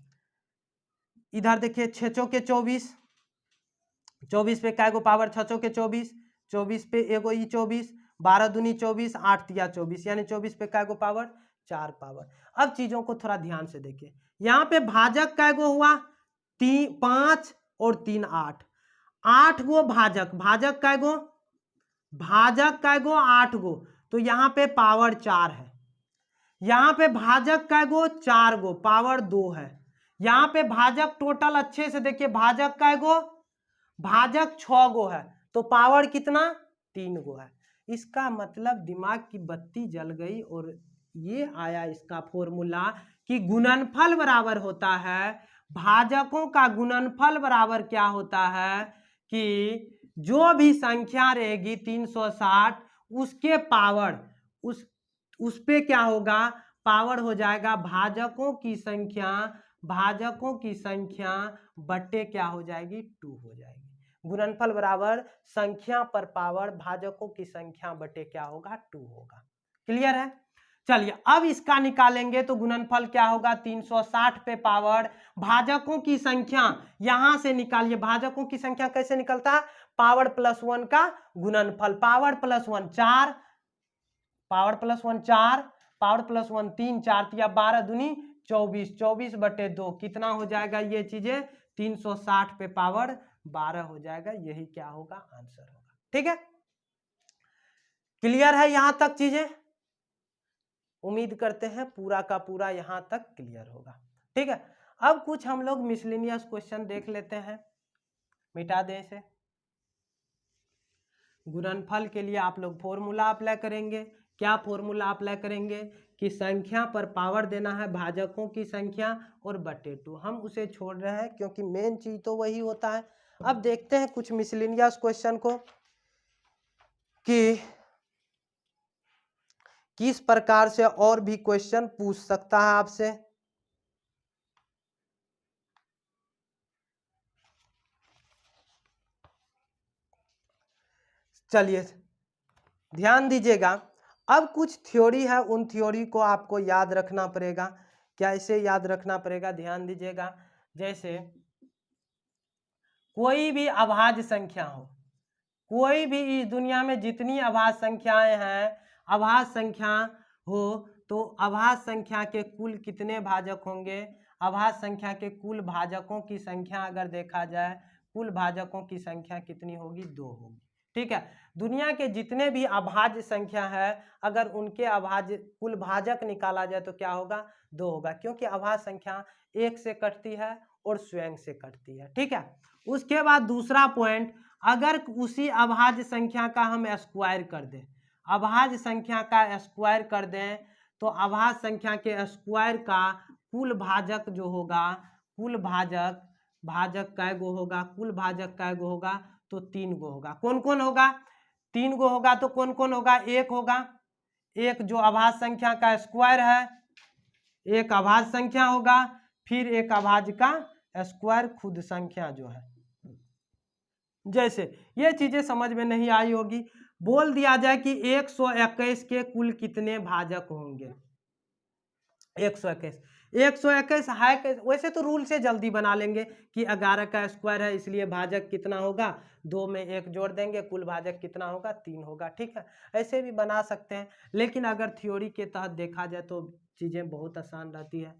Speaker 1: इधर देखिए 6 चौके 24, 24 पे क्या गो पावर, 6 चौके 24, 24 पे एगो ई 24, 12 दूनी 24, 8 तिया 24, यानी 24 पे क्या गो पावर, 4 पावर। अब चीजों को थोड़ा ध्यान से देखिए, यहाँ पे भाजक क्या गो हुआ, 5 और 3 8, 8 गो भाजक, भाजक क्या गो, भाजक क्या गो 8 गो, तो यहाँ पे पावर 4 है। यहाँ पे भाजक क्या गो, 4 गो, पावर 2 है। यहाँ पे भाजक टोटल अच्छे से देखिए, भाजक क्या गो, भाजक 6 गो है, तो पावर कितना, 3 गो है। इसका मतलब दिमाग की बत्ती जल गई और ये आया इसका फॉर्मूला कि गुणनफल बराबर होता है, भाजकों का गुणनफल बराबर क्या होता है कि जो भी संख्या रहेगी 360 उसके पावर उस पे क्या होगा, पावर हो जाएगा भाजकों की संख्या बट्टे क्या हो जाएगी 2 हो जाएगी। गुणनफल बराबर संख्या पर पावर भाजकों की संख्या बटे क्या होगा 2 होगा। क्लियर है? चलिए अब इसका निकालेंगे तो गुणनफल क्या होगा 360 पे पावर भाजकों की संख्या, यहां से निकालिए भाजकों की संख्या कैसे निकलता है, पावर प्लस 1 का गुणनफल, power plus 1 4, power plus 1 4, power plus 1 3, 4 या 12 दूनी 24, 24 बटे 2 कितना हो जाएगा, ये चीजें 360 पे पावर 12 हो जाएगा। यही क्या होगा, आंसर होगा। ठीक है, क्लियर है यहां तक चीजें? उम्मीद करते हैं पूरा का पूरा यहां तक क्लियर होगा। ठीक है, अब कुछ हम लोग मिसलेनियस क्वेश्चन देख लेते हैं, मिटा दें इसे। गुणनफल के लिए आप लोग फॉर्मूला अप्लाई करेंगे। क्या फॉर्मूला अप्लाई करेंगे कि संख्या पर पावर देना है भाजकों की संख्या और बटे 2, हम उसे छोड़ रहे हैं क्योंकि मेन चीज तो वही होता है। अब देखते हैं कुछ मिसलेनियस क्वेश्चन को कि किस प्रकार से और भी क्वेश्चन पूछ सकता है आपसे। चलिए ध्यान दीजिएगा, अब कुछ थ्योरी है, उन थ्योरी को आपको याद रखना पड़ेगा। कैसे याद रखना पड़ेगा, ध्यान दीजिएगा। जैसे कोई भी अभाज्य संख्या हो, कोई भी इस दुनिया में जितनी अभाज्य संख्याएं हैं, अभाज्य संख्या हो तो अभाज्य संख्या के कुल कितने भाजक होंगे, अभाज्य संख्या के कुल भाजकों की संख्या अगर देखा जाए, कुल भाजकों की संख्या कितनी होगी, 2 होगी। ठीक है, दुनिया के जितने भी अभाज्य संख्या है अगर उनके अभाज्य कुल भाजक निकाला जाए तो क्या होगा, 2 होगा, क्योंकि अभाज्य संख्या 1 से कटती है और स्वयं से कटती है। ठीक है, उसके बाद दूसरा पॉइंट, अगर उसी अभाज्य संख्या का हम स्क्वायर कर दें, अभाज्य संख्या का स्क्वायर कर दें तो अभाज्य संख्या के स्क्वायर का कुल भाजक जो होगा, कुल भाजक कैगो होगा, कुल भाजक कैगो होगा तो 3 गो होगा। कौन कौन होगा, 3 गो होगा तो कौन कौन होगा, एक होगा, एक जो अभाज्य संख्या का स्क्वायर है, एक अभाज्य संख्या होगा, फिर एक अभाज्य का स्क्वायर खुद संख्या जो है। जैसे ये चीजें समझ में नहीं आई होगी, बोल दिया जाए कि 121 के कुल कितने भाजक होंगे, 121 है, वैसे तो रूल से जल्दी बना लेंगे कि 11 का स्क्वायर है इसलिए भाजक कितना होगा, 2 में 1 जोड़ देंगे, कुल भाजक कितना होगा, 3 होगा। ठीक है, ऐसे भी बना सकते हैं, लेकिन अगर थ्योरी के तहत देखा जाए तो चीजें बहुत आसान रहती है।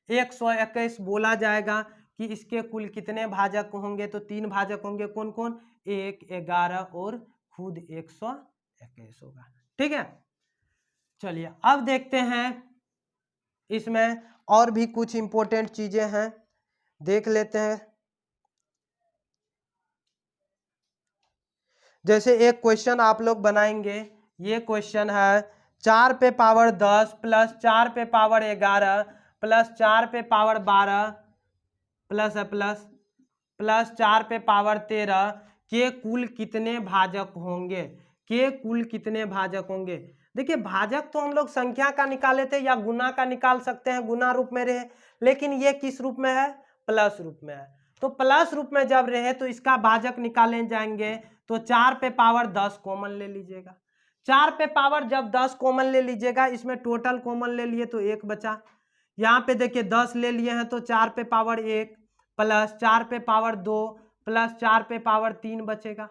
Speaker 1: 121 बोला जाएगा कि इसके कुल कितने भाजक होंगे, तो 3 भाजक होंगे, कौन कौन, 1, 11 और खुद 121 होगा। ठीक है, चलिए अब देखते हैं इसमें और भी कुछ इंपॉर्टेंट चीजें हैं, देख लेते हैं। जैसे एक क्वेश्चन आप लोग बनाएंगे, ये क्वेश्चन है 4 पे पावर 10 प्लस 4 पे पावर 11 प्लस 4 पे पावर 12 प्लस 4 पे पावर 13 के कुल कितने भाजक होंगे, के कुल कितने भाजक होंगे। देखिए भाजक तो हम लोग संख्या का निकाले थे या गुना का निकाल सकते हैं, गुना रूप में रहे, लेकिन ये किस रूप में है, प्लस रूप में है। तो प्लस रूप में जब रहे तो इसका भाजक निकाले जाएंगे तो 4 पे पावर 10 कॉमन ले लीजिएगा, 4 पे पावर जब 10 कॉमन ले लीजिएगा, इसमें टोटल कॉमन ले लिए तो 1 बचा, यहाँ पे देखिए 10 ले लिए हैं तो 4 पे पावर 1 प्लस 4 पे पावर 2 प्लस 4 पे पावर 3 बचेगा।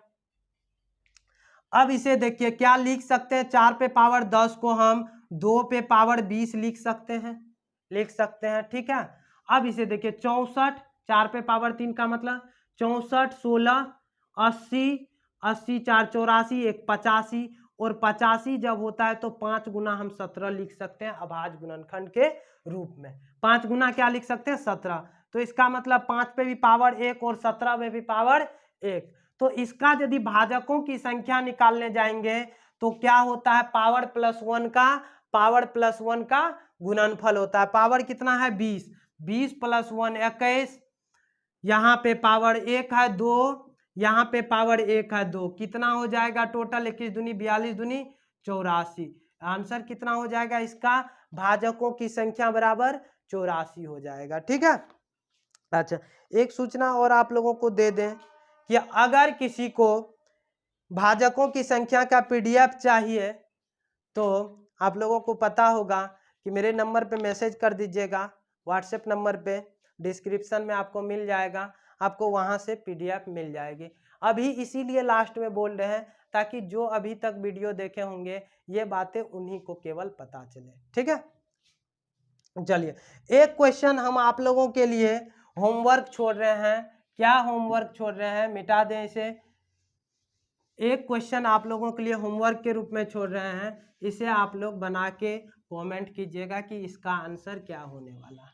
Speaker 1: अब इसे देखिए क्या लिख सकते हैं, 4 पे पावर 10 को हम 2 पे पावर 20 लिख सकते हैं। ठीक है, अब इसे देखिए 64, 4 पे पावर 3 का मतलब 64, 16, 80, 80 4 84, 1 85, और 85 जब होता है तो 5 गुना हम 17 लिख सकते हैं अभाज्य गुणनखंड के रूप में। 5 गुना क्या लिख सकते हैं, 17, तो इसका मतलब 5 पे भी पावर 1 और 17 में भी पावर 1। तो इसका यदि भाजकों की संख्या निकालने जाएंगे तो क्या होता है, पावर प्लस वन का गुणनफल होता है। पावर कितना है 20, 20 + 1 21, यहाँ पे पावर 1 है 2, यहाँ पे पावर 1 है 2, कितना हो जाएगा टोटल, 21 दूनी 42 दूनी 84। आंसर कितना हो जाएगा इसका, भाजकों की संख्या बराबर 84 हो जाएगा। ठीक है। अच्छा, एक सूचना और आप लोगों को दे दें कि अगर किसी को भाजकों की संख्या का PDF चाहिए तो आप लोगों को पता होगा कि मेरे नंबर पे मैसेज कर दीजिएगा, व्हाट्सएप नंबर पे, डिस्क्रिप्शन में आपको मिल जाएगा, आपको वहां से PDF मिल जाएगी। अभी इसीलिए लास्ट में बोल रहे हैं ताकि जो अभी तक वीडियो देखे होंगे ये बातें उन्हीं को केवल पता चले। ठीक है, चलिए एक क्वेश्चन हम आप लोगों के लिए होमवर्क छोड़ रहे हैं। क्या होमवर्क छोड़ रहे हैं, मिटा दें इसे। एक क्वेश्चन आप लोगों के लिए होमवर्क के रूप में छोड़ रहे हैं, इसे आप लोग बना के कमेंट कीजिएगा कि इसका आंसर क्या होने वाला है।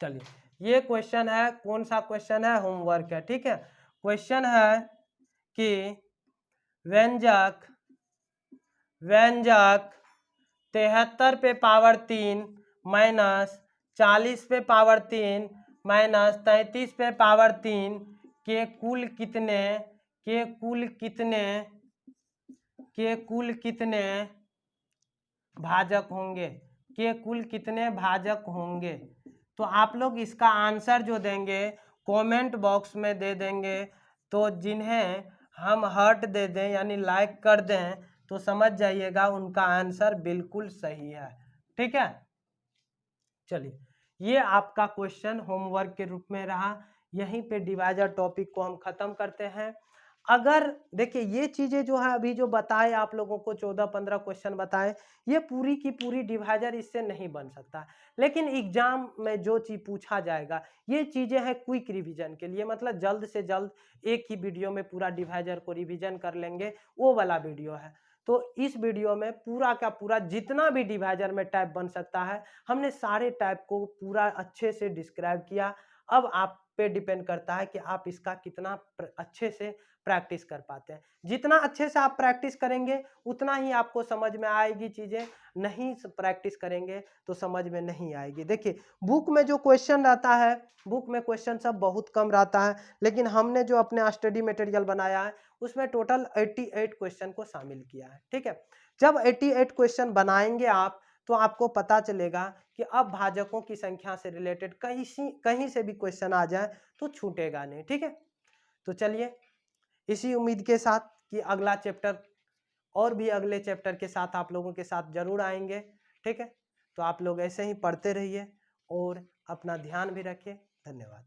Speaker 1: चलिए ये क्वेश्चन है, कौन सा क्वेश्चन है, होमवर्क है। ठीक है, क्वेश्चन है कि व्यंजक 73 पे पावर 3 माइनस 40 पे पावर 3 माइनस 33 पे पावर 3 के कुल कितने भाजक होंगे, के कुल कितने भाजक होंगे। तो आप लोग इसका आंसर जो देंगे कमेंट बॉक्स में दे देंगे। तो जिन्हें हम हार्ट दे दें यानी लाइक कर दें तो समझ जाइएगा उनका आंसर बिल्कुल सही है। ठीक है, चलिए ये आपका क्वेश्चन होमवर्क के रूप में रहा। यहीं पे डिवाइजर टॉपिक को हम खत्म करते हैं। अगर देखिए ये चीजें जो है अभी जो बताए आप लोगों को 14-15 क्वेश्चन बताए, ये पूरी की पूरी डिवाइजर इससे नहीं बन सकता, लेकिन एग्जाम में जो चीज पूछा जाएगा ये चीजें हैं क्विक रिवीजन के लिए, मतलब जल्द से जल्द एक ही वीडियो में पूरा डिवाइजर को रिवीजन कर लेंगे, वो वाला वीडियो है। तो इस वीडियो में पूरा का पूरा जितना भी डिवाइजर में टाइप बन सकता है हमने सारे टाइप को पूरा अच्छे से डिस्क्राइब किया। अब आप पे डिपेंड करता है कि आप इसका कितना अच्छे से प्रैक्टिस कर पाते हैं। जितना अच्छे से आप प्रैक्टिस करेंगे उतना ही आपको समझ में आएगी चीजें, नहीं प्रैक्टिस करेंगे तो समझ में नहीं आएगी। देखिए बुक में जो क्वेश्चन रहता है, बुक में क्वेश्चन सब बहुत कम रहता है, लेकिन हमने जो अपने स्टडी मटेरियल बनाया है उसमें टोटल 88 क्वेश्चन को शामिल किया है। ठीक है, जब 88 क्वेश्चन बनाएंगे आप तो आपको पता चलेगा कि अब भाजकों की संख्या से रिलेटेड कहीं से भी क्वेश्चन आ जाए तो छूटेगा नहीं। ठीक है, तो चलिए इसी उम्मीद के साथ कि अगला चैप्टर और भी अगले चैप्टर के साथ आप लोगों के साथ जरूर आएंगे। ठीक है, तो आप लोग ऐसे ही पढ़ते रहिए और अपना ध्यान भी रखिए। धन्यवाद।